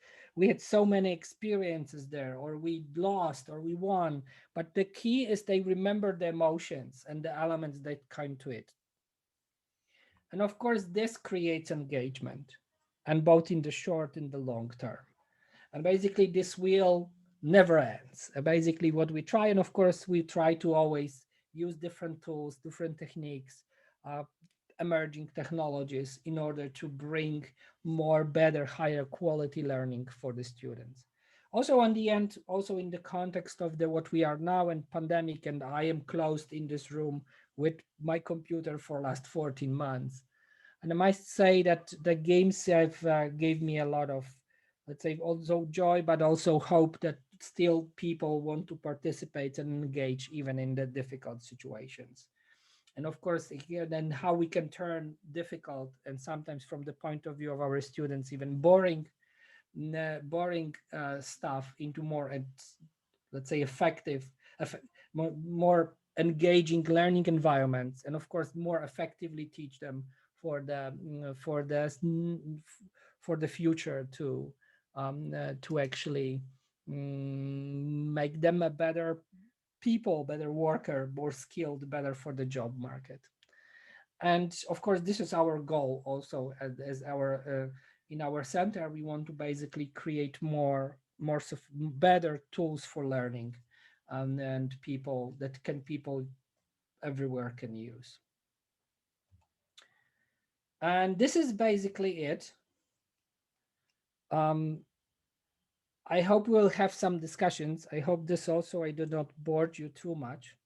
so many experiences there, or we lost or we won. But the key is they remember the emotions and the elements that come to it. And of course, this creates engagement, and both in the short and the long term. And basically this wheel never ends. Basically what we try, and of course we try to always use different tools, different techniques, emerging technologies in order to bring more, better, higher quality learning for the students. Also on the end, also in the context of what we are now in pandemic, and I am closed in this room with my computer for last 14 months. And I must say that the games have gave me a lot of, let's say, also joy, but also hope that still people want to participate and engage even in the difficult situations. And of course, here then how we can turn difficult and sometimes from the point of view of our students, even boring stuff into more, let's say, effective, more engaging learning environments, and of course more effectively teach them for the future to actually make them a better people, better worker, more skilled, better for the job market. And of course, this is our goal also as our in our center. We want to basically create better tools for learning, and people everywhere can use. And this is basically it. I hope we'll have some discussions. I hope this also, I do not bore you too much.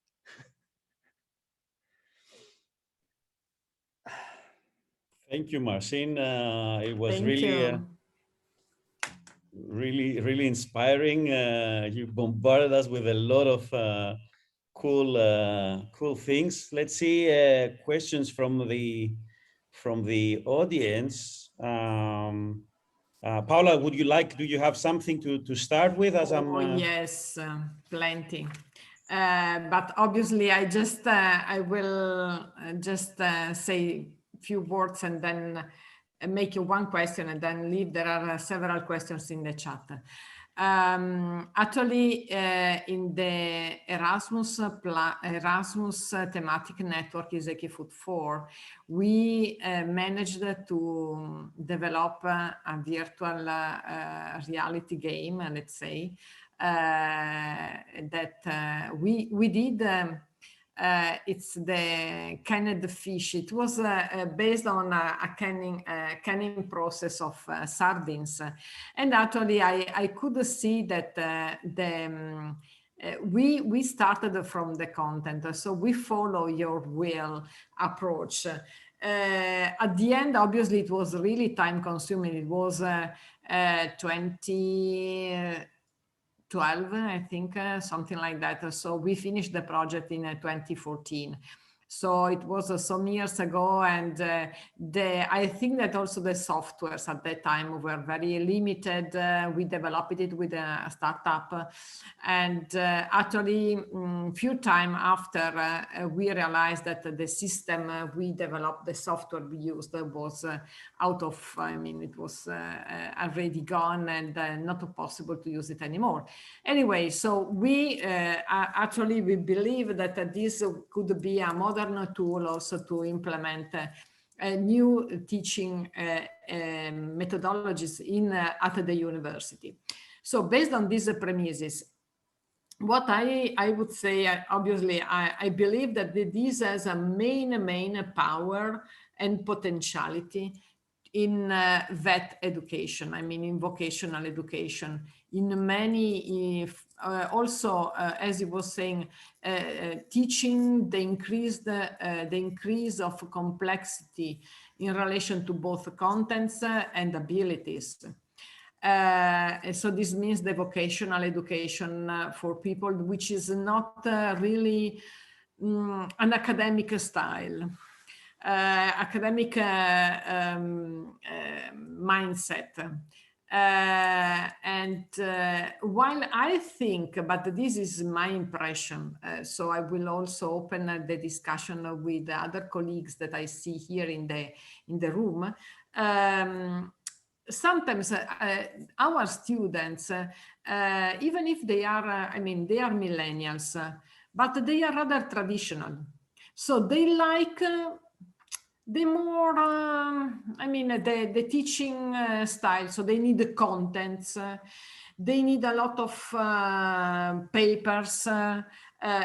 Thank you, Marcin. It was Thank really, you. really inspiring. You bombarded us with a lot of cool things. Let's see questions from the audience. Paula, do you have something to start with? As Yes, plenty. But obviously, I will just say a few words and then make you one question and then leave. There are several questions in the chat. Actually, in the Erasmus thematic network is Agrifood 4, we managed to develop a virtual reality game, let's say, that we did. It's the canned fish. It was based on a canning process of sardines, and actually I could see that we started from the content, so we follow your will approach. At the end, obviously, it was really time consuming. It was 2012, I think, something like that. So we finished the project in 2014. So it was some years ago, and I think that also the softwares at that time were very limited. We developed it with a startup, and actually, few time after, we realized that the system we developed, the software we used was out of, it was already gone and not possible to use it anymore. Anyway, so we actually believe that this could be a modern tool also to implement new teaching methodologies at the university. So based on these premises, what I would say, obviously, I believe that this has a main power and potentiality in vet education, in vocational education, in many, also, as you were saying, teaching the increase of complexity in relation to both contents and abilities. So this means the vocational education for people, which is not really an academic style, academic mindset. While I think, but this is my impression, so I will also open the discussion with the other colleagues that I see here in the room. Sometimes our students, even if they are, I mean, they are millennials, but they are rather traditional. So they like the more, I mean, the teaching style. So they need the contents. They need a lot of papers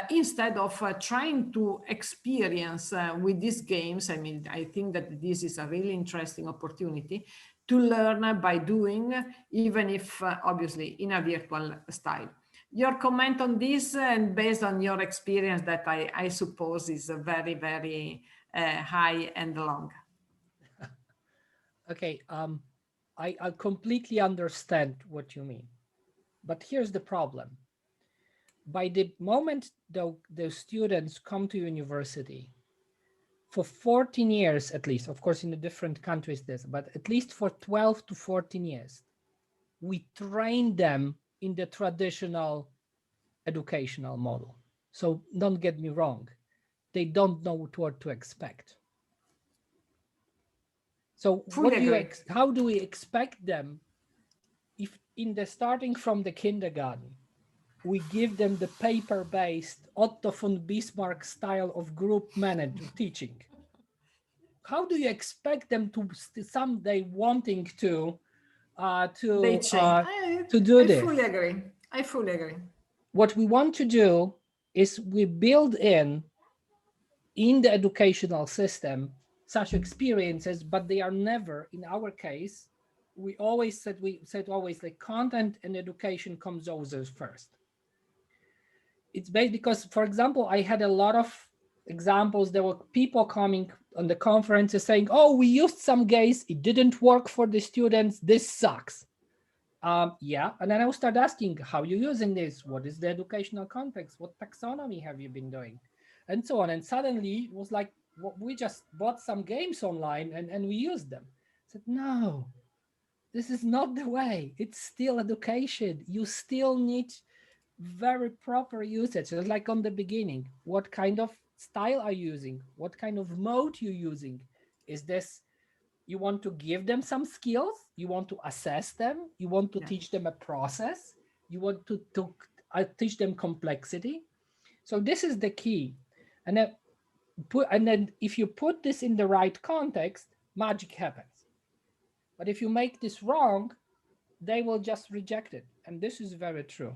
instead of trying to experience with these games. I mean, I think that this is a really interesting opportunity to learn by doing, even if obviously in a virtual style. Your comment on this, and based on your experience that I suppose is very, very high and long. Okay, I completely understand what you mean, but here's the problem. By the moment the students come to university, for 14 years at least, of course in the different countries this, but at least for 12 to 14 years, we train them in the traditional educational model. So don't get me wrong, they don't know what to expect. So what do you how do we expect them if in the starting from the kindergarten, we give them the paper-based Otto von Bismarck style of group management teaching? How do you expect them to someday wanting to do this? I fully agree. I fully agree. What we want to do is we build in the educational system such experiences, but they are never, in our case, we said always like content and education comes always first. It's based because, for example, I had a lot of examples. There were people coming on the conferences saying, oh, we used some games, it didn't work for the students, this sucks. Yeah, and then I will start asking, how are you using this? What is the educational context? What taxonomy have you been doing? And so on. And suddenly it was like, well, we just bought some games online and we used them. I said, no, this is not the way. It's still education. You still need very proper usage. It's like on the beginning, what kind of style are you using? What kind of mode you're using? Is this, you want to give them some skills? You want to assess them? You want to teach them a process? You want to teach them complexity? So this is the key. And then if you put this in the right context, magic happens. But if you make this wrong, they will just reject it. And this is very true.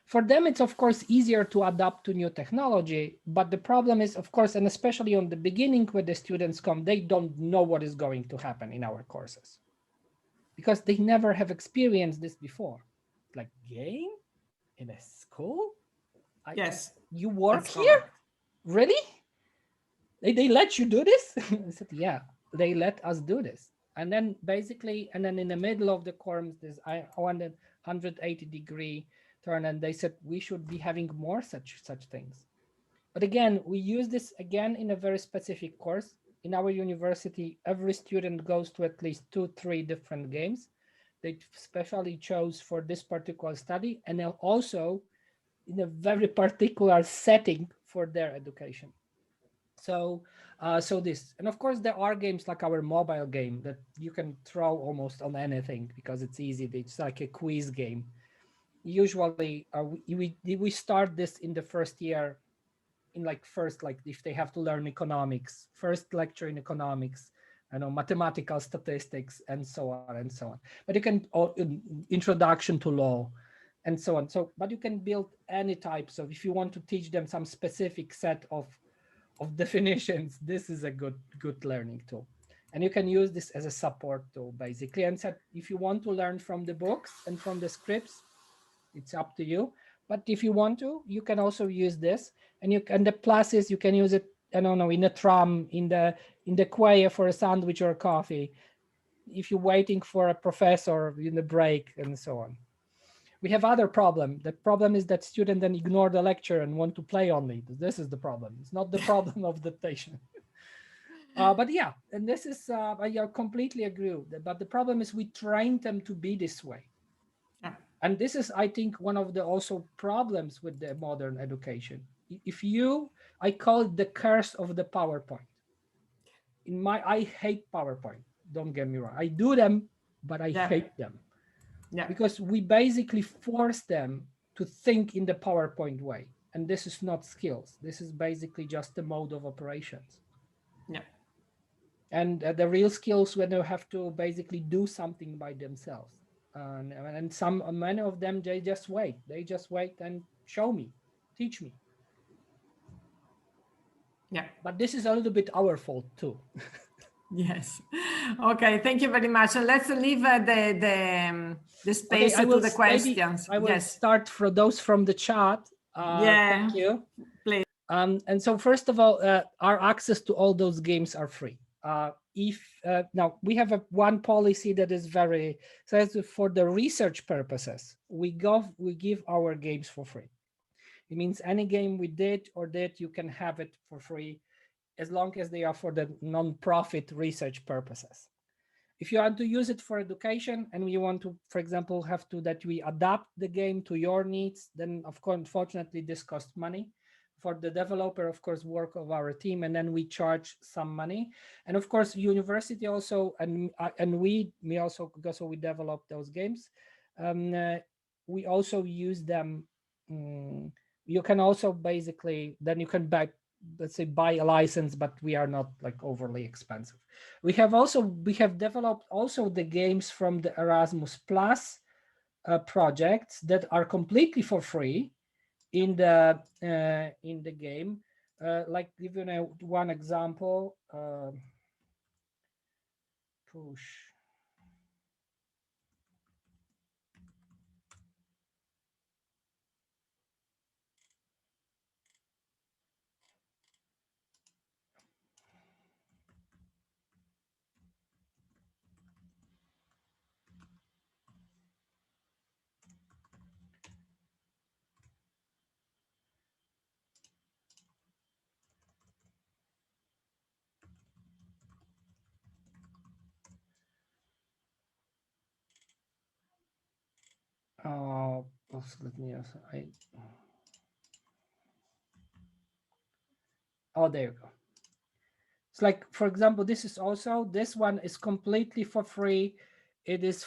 For them, it's of course easier to adapt to new technology, but the problem is, of course, and especially on the beginning when the students come, they don't know what is going to happen in our courses because they never have experienced this before. Like, game in a school? Yes. You work here? Really? They let you do this? I said, yeah, they let us do this. And then basically, and then in the middle of the course, this 180-degree turn, and they said we should be having more such things. But again, we use this again in a very specific course. In our university, every student goes to at least 2-3 different games. They specially chose for this particular study, and also in a very particular setting for their education. So this, and of course there are games like our mobile game that you can throw almost on anything because it's easy. It's like a quiz game. Usually we start this in the first year, in like if they have to learn economics, first lecture in economics, mathematical statistics, and so on and so on. But you can introduction to law and so on. So, but you can build any types of, if you want to teach them some specific set of definitions, this is a good learning tool. And you can use this as a support tool, basically. And so if you want to learn from the books and from the scripts, it's up to you. But if you want to, you can also use this. And the plus is you can use it, I don't know, in a tram, in the quay for a sandwich or a coffee, if you're waiting for a professor in the break and so on. We have other problem. The problem is that students then ignore the lecture and want to play only. This is the problem. It's not the problem of adaptation. But yeah, and this is, I completely agree with that. But the problem is we train them to be this way. Yeah. And this is, I think, one of the also problems with the modern education. If you, I call it the curse of the PowerPoint. I hate PowerPoint. Don't get me wrong. I do them, but I hate them. Yeah. Because we basically force them to think in the PowerPoint way. And this is not skills. This is basically just the mode of operations. Yeah. And the real skills when they have to basically do something by themselves. And many of them, they just wait. They just wait and show me, teach me. Yeah. But this is a little bit our fault too. Yes. Okay. Thank you very much. And let's leave the space to the questions. I will start for those from the chat. Thank you. Please. And so first of all, our access to all those games are free. Now we have one policy that is very says for the research purposes, we give our games for free. It means any game we did, you can have it for free, as long as they are for the non-profit research purposes. If you want to use it for education and we want to, for example, that we adapt the game to your needs, then of course, unfortunately, this costs money. For the developer, of course, work of our team, and then we charge some money. And of course, university also, and we also, because we develop those games, we also use them. You can also basically, then you can buy, let's say, buy a license, but we are not like overly expensive. We have developed also the games from the Erasmus Plus projects that are completely for free in the game. Like give you one example. Push. Let me also, there you go. It's like, for example, this one is completely for free. It is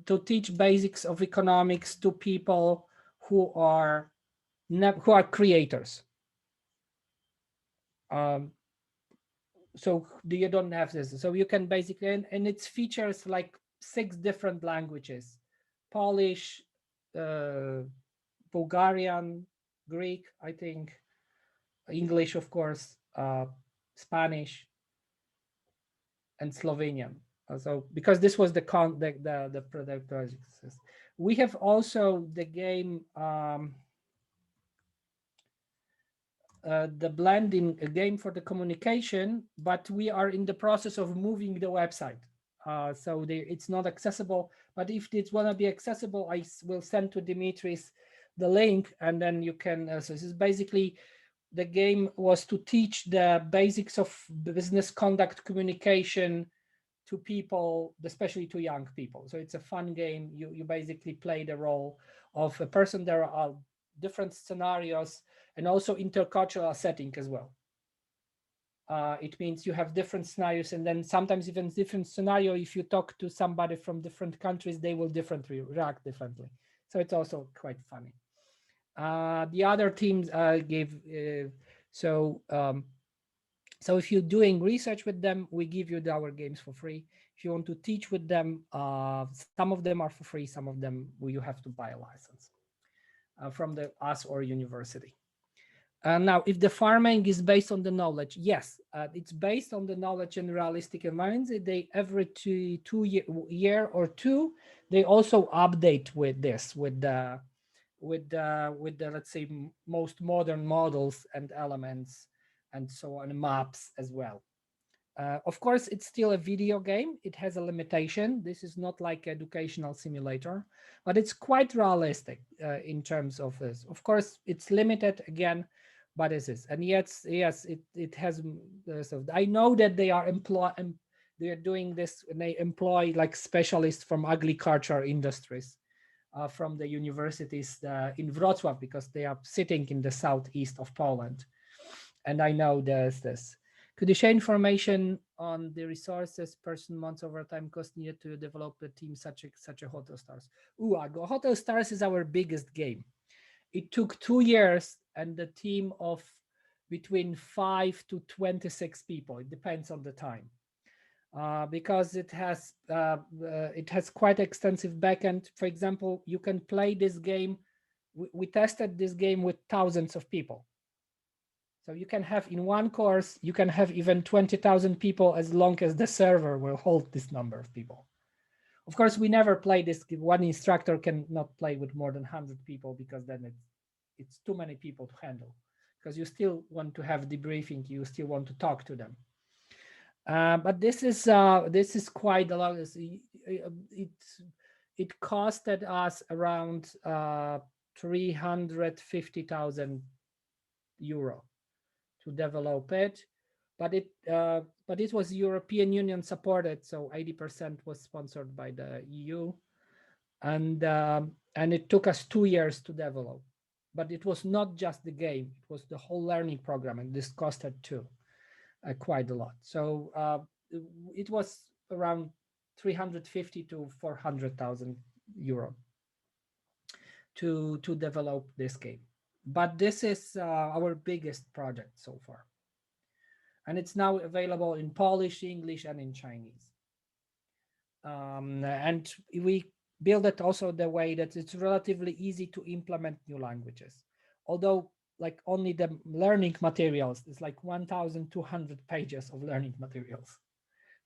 to teach basics of economics to people who are creators. So you don't have this. So you can basically, and it features like 6 different languages: Polish, Bulgarian, Greek, I think, English, of course, Spanish, and Slovenian. So because this was the product project. We have also the game, the blending, a game for the communication, but we are in the process of moving the website. So it's not accessible, but if it's want to be accessible, I will send to Dimitris the link, and then you can, so this is basically, the game was to teach the basics of business conduct communication to people, especially to young people. So it's a fun game. You basically play the role of a person. There are different scenarios and also intercultural setting as well. It means you have different scenarios, and then sometimes even different scenario. If you talk to somebody from different countries, they will react differently. So it's also quite funny. The other teams gave, so if you're doing research with them, we give you our games for free. If you want to teach with them, some of them are for free, some of them you have to buy a license from us or university. Now, if the farming is based on the knowledge, yes, it's based on the knowledge and realistic environments. They every year or two, they also update with this, with the let's say most modern models and elements and so on, maps as well. Of course, it's still a video game. It has a limitation. This is not like educational simulator, but it's quite realistic in terms of this. Of course, it's limited again, but it is. And yes, it has. So I know that they are doing this. And they employ like specialists from agriculture industries, from the universities in Wrocław, because they are sitting in the southeast of Poland. And I know there's this. Could you share information on the resources, person, months, overtime cost needed to develop a team such a Hotel Stars? Hotel Stars is our biggest game. It took 2 years and the team of between 5 to 26 people. It depends on the time, because it has quite extensive backend. For example, you can play this game. We tested this game with thousands of people. So you can have in one course, you can have even 20,000 people as long as the server will hold this number of people. Of course, we never play this. One instructor cannot play with more than 100 people, because then it's too many people to handle, because you still want to have debriefing. You still want to talk to them. But this is quite a lot. It costed us around 350,000 euro to develop it, but it was European Union supported, so 80% was sponsored by the EU, and it took us 2 years to develop. But it was not just the game; it was the whole learning program, and this costed too quite a lot. So it was around 350 to 400,000 euro to develop this game. But this is our biggest project so far. And it's now available in Polish, English, and in Chinese. And we build it also the way that it's relatively easy to implement new languages. Although like only the learning materials is like 1,200 pages of learning materials.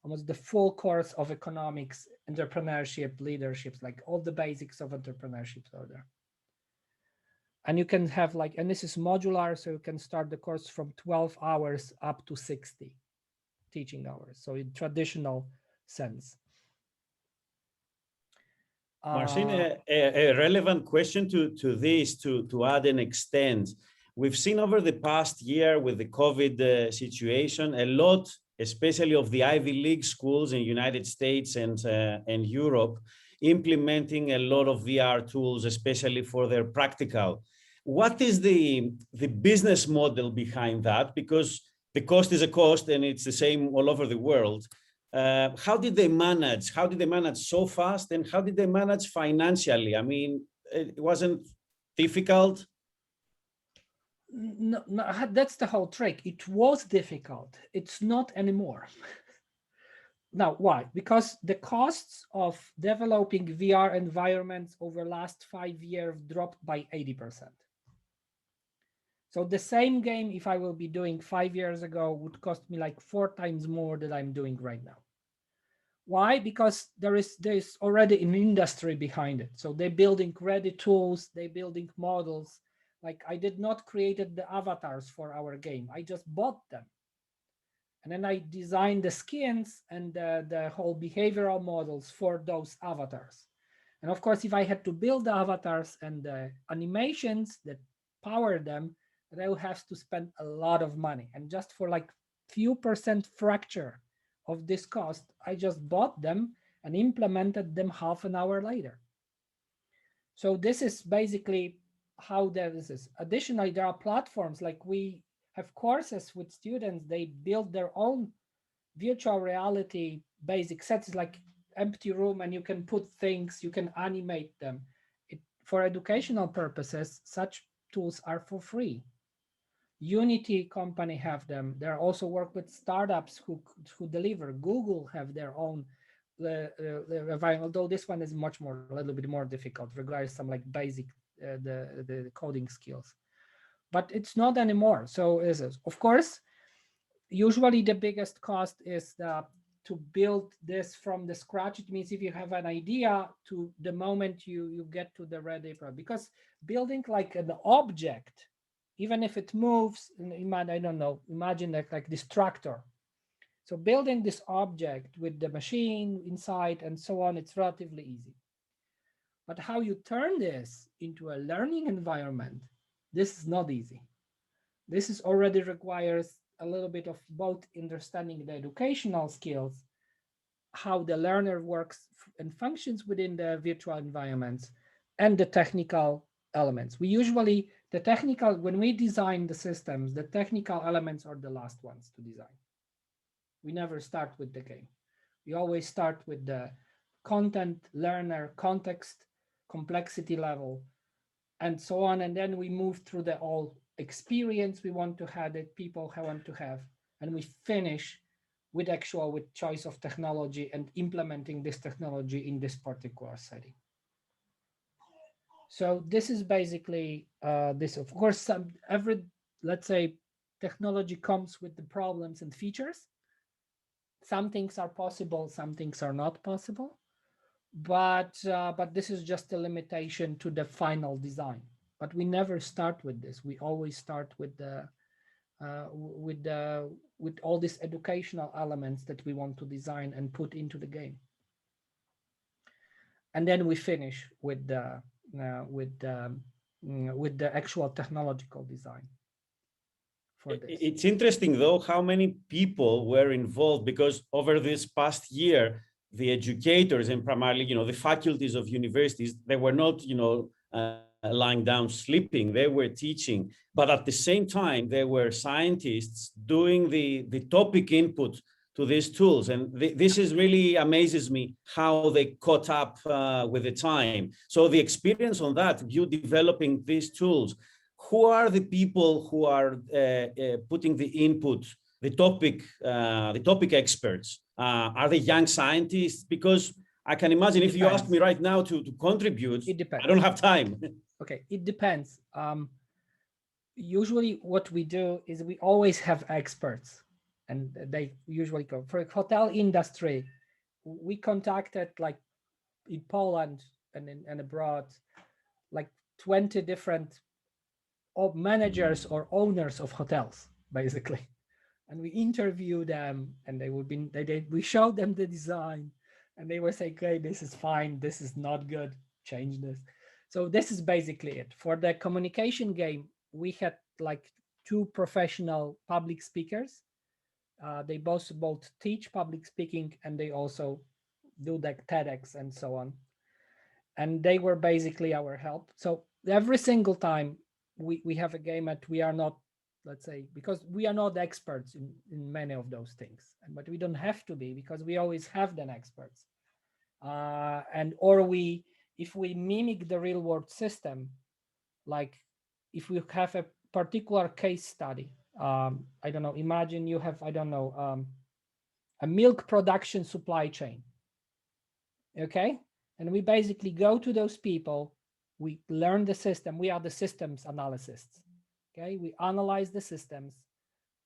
Almost the full course of economics, entrepreneurship, leaderships, like all the basics of entrepreneurship are there. And you can have and this is modular, so you can start the course from 12 hours up to 60 teaching hours. So in traditional sense. Marcin, a relevant question to this, to add and extend. We've seen over the past year with the COVID situation, a lot, especially of the Ivy League schools in the United States and Europe, implementing a lot of VR tools, especially for their practical. What is the business model behind that? Because the cost is a cost and it's the same all over the world. How did they manage? How did they manage so fast? And how did they manage financially? I mean, it wasn't difficult. No, that's the whole trick. It was difficult. It's not anymore. Now, why? Because the costs of developing VR environments over the last 5 years dropped by 80%. So the same game, if I will be doing 5 years ago, would cost me like 4 times more than I'm doing right now. Why? Because there's already an industry behind it. So they're building ready tools, they're building models. Like I did not create the avatars for our game. I just bought them. And then I designed the skins and the whole behavioral models for those avatars. And of course, if I had to build the avatars and the animations that power them, then I will have to spend a lot of money. And just for like few percent fracture of this cost, I just bought them and implemented them half an hour later. So this is basically how this is. Additionally, there are platforms like we have courses with students. They build their own virtual reality basic sets, like empty room, and you can put things, you can animate them. For educational purposes, such tools are for free. Unity company have them. They also work with startups who deliver. Google have their own although this one is a little bit more difficult, requires some like basic the coding skills, but it's not anymore. So is it? Of course, usually the biggest cost is to build this from the scratch. It means if you have an idea to the moment you get to the ready product, because building like an object, even if it moves, I don't know, imagine like this tractor. So building this object with the machine inside and so on, it's relatively easy. But how you turn this into a learning environment, this is not easy. This is already requires a little bit of both understanding the educational skills, how the learner works and functions within the virtual environments, and the technical elements. We usually, when we design the systems, the technical elements are the last ones to design. We never start with the game. We always start with the content, learner, context, complexity level, and so on. And then we move through the all experience we want to have, that people want to have. And we finish with choice of technology and implementing this technology in this particular setting. So this is basically this. Of course, let's say, technology comes with the problems and features. Some things are possible, some things are not possible, but this is just a limitation to the final design. But we never start with this. We always start with all these educational elements that we want to design and put into the game, and then we finish with the actual technological design. It's interesting, though, how many people were involved, because over this past year, the educators and primarily, the faculties of universities, they were not, lying down sleeping, they were teaching. But at the same time, there were scientists doing the topic input to these tools. And this is really amazes me how they caught up with the time. So the experience on that, you developing these tools, who are the people who are putting the input, the topic experts? Are they young scientists? Because I can imagine if you ask me right now to contribute, it depends. I don't have time. Okay, it depends. Usually what we do is we always have experts, and they usually go. For the hotel industry, we contacted, like in Poland and abroad, like 20 different managers or owners of hotels, basically, and we interview them, and we showed them the design, and they were saying, okay, this is fine, this is not good, change this. So this is basically it. For the communication game, we had like 2 professional public speakers. They both teach public speaking, and they also do the TEDx and so on. And they were basically our help. So every single time we have a game that we are not, let's say, because we are not experts in many of those things, but we don't have to be, because we always have the experts. If we mimic the real world system, like if we have a particular case study, I don't know, imagine you have, a milk production supply chain. Okay. And we basically go to those people, we learn the system, we are the systems analysts. Okay. We analyze the systems,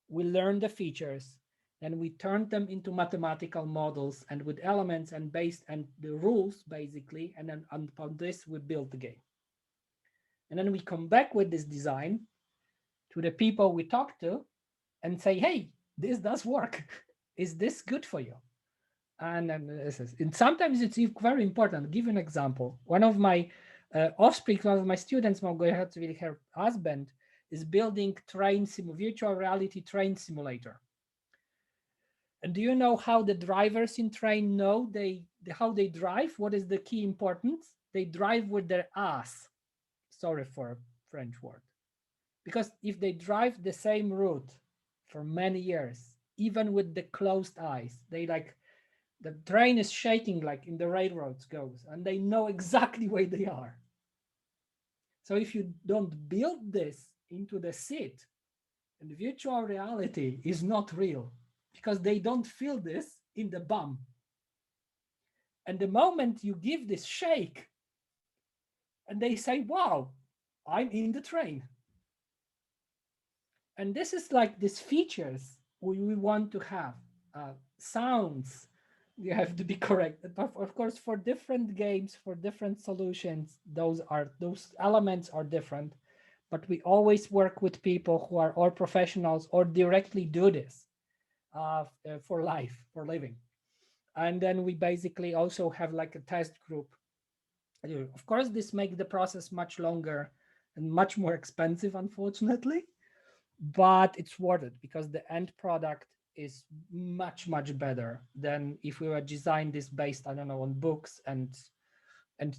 we learn the features, and we turn them into mathematical models and with elements and the rules, basically, and then upon this we build the game. And then we come back with this design to the people we talk to and say, hey, this does work. Is this good for you? And sometimes it's very important. I'll give you an example. One of my offspring, one of my students, with her husband, is building virtual reality train simulator. And do you know how the drivers in train know how they drive? What is the key importance? They drive with their ass. Sorry for a French word. Because if they drive the same route for many years, even with the closed eyes, the train is shaking like in the railroads goes, and they know exactly where they are. So if you don't build this into the seat, and the virtual reality is not real, because they don't feel this in the bum. And the moment you give this shake, and they say, wow, I'm in the train. And this is like these features we want to have. Sounds, you have to be correct. Of course, for different games, for different solutions, those elements are different. But we always work with people who are or professionals or directly do this. for life, for living. And then we basically also have like a test group. Of course, this makes the process much longer and much more expensive, unfortunately, but it's worth it because the end product is much, much better than if we were designed this based, I don't know, on books and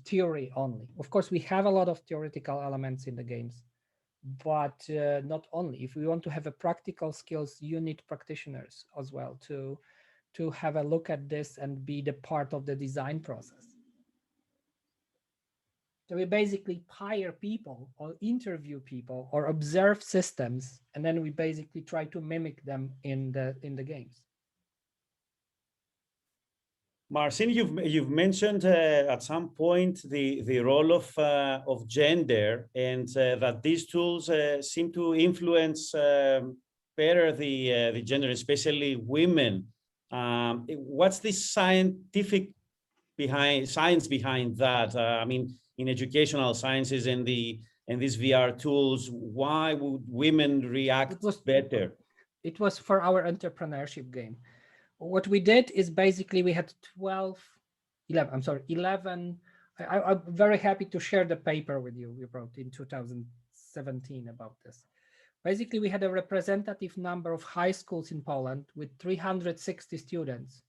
theory only. Of course, we have a lot of theoretical elements in the games, but not only. If we want to have a practical skills, you need practitioners as well to have a look at this and be the part of the design process. So we basically hire people or interview people or observe systems, and then we basically try to mimic them in the games. Marcin, you've mentioned at some point the role of gender, and that these tools seem to influence better the gender, especially women. What's the scientific science behind that? I mean, in educational sciences and these VR tools, why would women react better? It was for our entrepreneurship game. What we did is basically we had 11. I'm very happy to share the paper with you we wrote in 2017 about this. Basically, we had a representative number of high schools in Poland with 360 students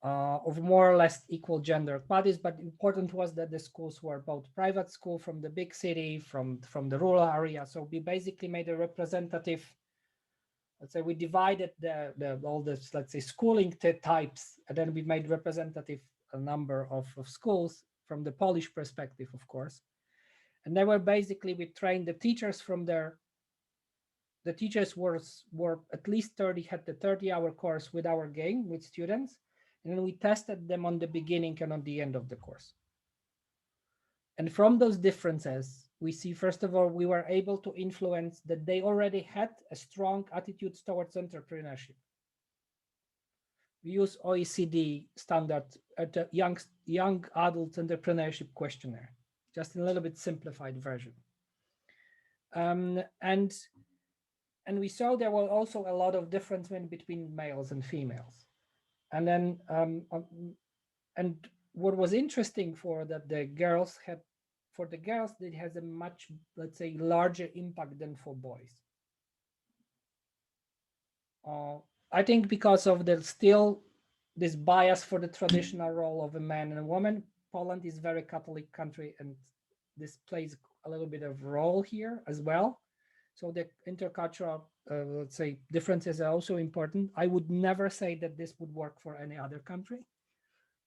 of more or less equal gender bodies, but important was that the schools were both private school from the big city, from the rural area. So we basically made a representative, let's say we divided all this, let's say, schooling types, and then we made representative a number of schools from the Polish perspective, of course. And they were basically, we trained the teachers from there. The teachers were at least 30, had the 30-hour course with our game, with students. And then we tested them on the beginning and on the end of the course. And from those differences, we see, first of all, we were able to influence that they already had a strong attitude towards entrepreneurship. We use OECD standard at a young adult entrepreneurship questionnaire, just in a little bit simplified version. And we saw there were also a lot of difference between males and females. And then, and what was interesting for that the girls had, for the girls, it has a much, let's say, larger impact than for boys. I think because of the still this bias for the traditional role of a man and a woman. Poland is a very Catholic country, and this plays a little bit of role here as well. So the intercultural, let's say, differences are also important. I would never say that this would work for any other country.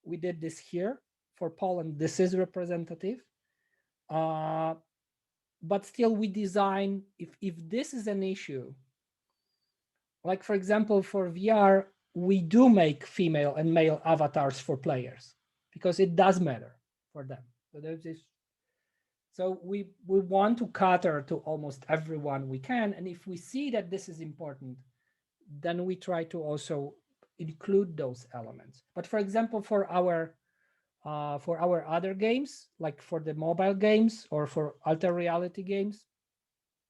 We did this here for Poland. This is representative. But still we design, if this is an issue, like for example, for VR, we do make female and male avatars for players because it does matter for them. So there's this. So we want to cater to almost everyone we can. And if we see that this is important, then we try to also include those elements. But for example, for our other games, like for the mobile games or for alter reality games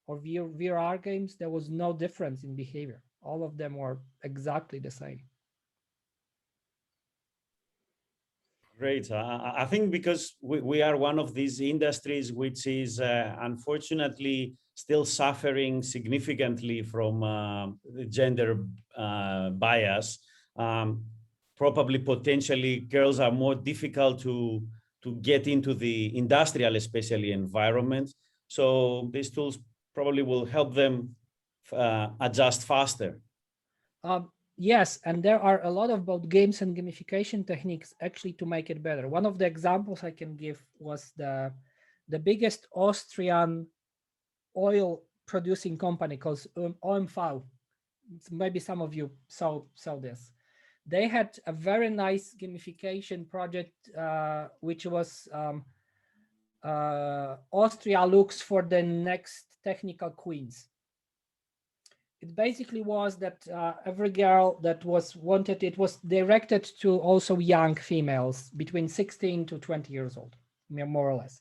or VR games, there was no difference in behavior. All of them were exactly the same. Great. I think because we are one of these industries which is unfortunately still suffering significantly from the gender bias. Probably potentially girls are more difficult to get into the industrial, especially environment. So these tools probably will help them adjust faster. Yes, and there are a lot of both games and gamification techniques actually to make it better. One of the examples I can give was the biggest Austrian oil producing company called OMV. Maybe some of you saw this. They had a very nice gamification project, which was Austria looks for the next technical queens. It basically was that every girl that was wanted, it was directed to also young females between 16 to 20 years old, more or less.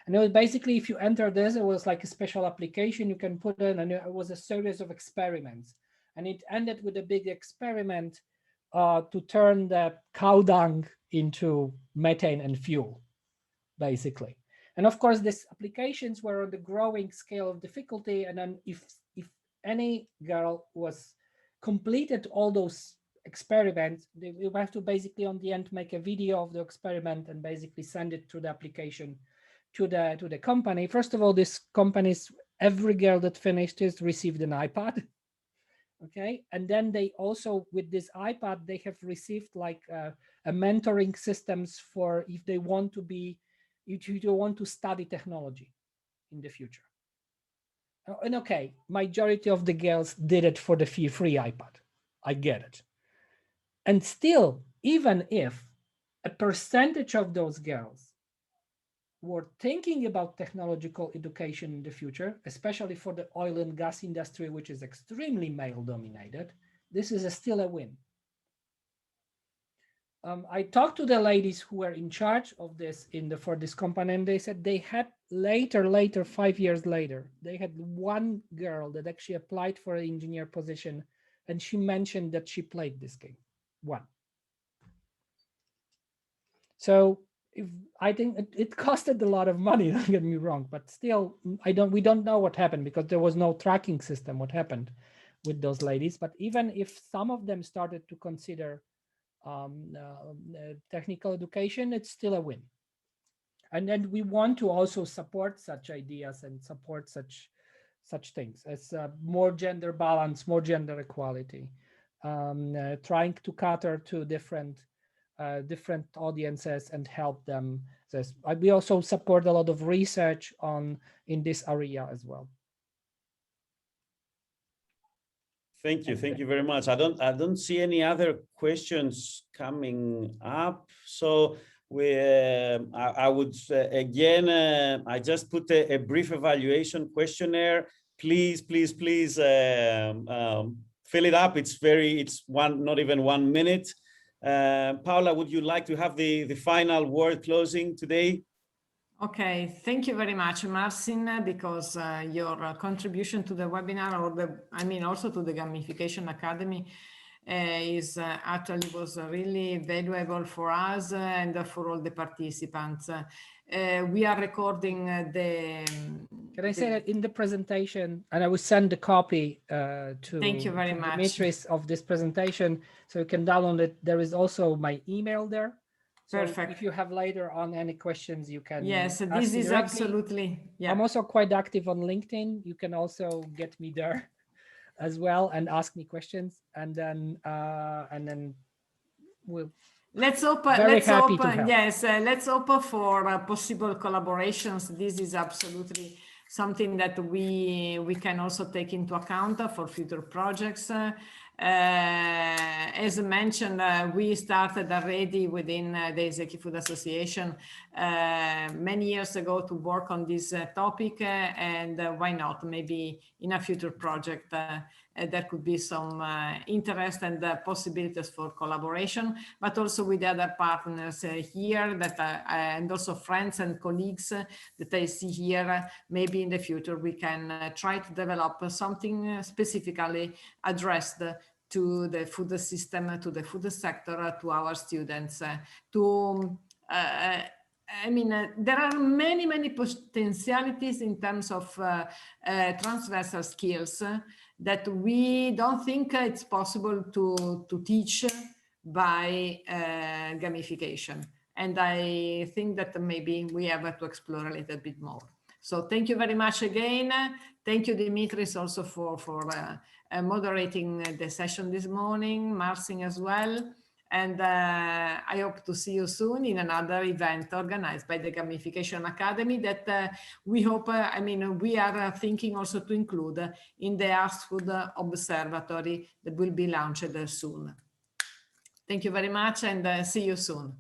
And it was basically, if you enter this, it was like a special application you can put in, and it was a series of experiments. And it ended with a big experiment to turn the cow dung into methane and fuel, basically. And of course, these applications were on the growing scale of difficulty. And then if any girl was completed all those experiments, they will have to basically on the end make a video of the experiment and basically send it to the application to the company. First of all, these companies, every girl that finished this received an iPad. Okay, and then they also, with this iPad, they have received like a mentoring systems for if they want to be, if you want to study technology in the future. And okay, majority of the girls did it for the free iPad. I get it. And still, even if a percentage of those girls were thinking about technological education in the future, especially for the oil and gas industry, which is extremely male dominated, this is still a win. I talked to the ladies who were in charge of this for this company, and they said they had later, 5 years later, they had one girl that actually applied for an engineer position, and she mentioned that she played this game. One. So I think it costed a lot of money, don't get me wrong, but still, we don't know what happened because there was no tracking system what happened with those ladies. But even if some of them started to consider technical education, it's still a win. And then we want to also support such ideas and support such things as more gender balance, more gender equality, trying to cater to different audiences and help them. We also support a lot of research in this area as well. Thank you very much. I don't see any other questions coming up. So I would again, I just put a brief evaluation questionnaire. Please fill it up. It's not even 1 minute. Paula, would you like to have the final word closing today? Okay, thank you very much, Marcin, because your contribution to the webinar, also to the Gamification Academy, actually was really valuable for us and for all the participants. We are recording Can I say that in the presentation, and I will send the copy to thank you very much, Dimitris, of this presentation, so you can download it. There is also my email there. So perfect. If you have later on any questions, you can. Yes, this is absolutely. Yeah. I'm also quite active on LinkedIn. You can also get me there as well and ask me questions, and then we'll. Let's open. Yes, let's open for possible collaborations. This is absolutely something that we can also take into account for future projects. As mentioned, we started already within the Agrifood Association many years ago to work on this topic, and why not? Maybe in a future project there could be some interest and possibilities for collaboration, but also with other partners here and also friends and colleagues that I see here. Maybe in the future we can try to develop something specifically addressed to the food system, to the food sector, to our students, there are many potentialities in terms of transversal skills that we don't think it's possible to teach by gamification. And I think that maybe we have to explore a little bit more. So thank you very much again. Thank you, Dimitris, also for moderating the session this morning, Marcin as well. And I hope to see you soon in another event organized by the Gamification Academy that we hope, we are thinking also to include in the Agrifood Observatory that will be launched soon. Thank you very much and see you soon.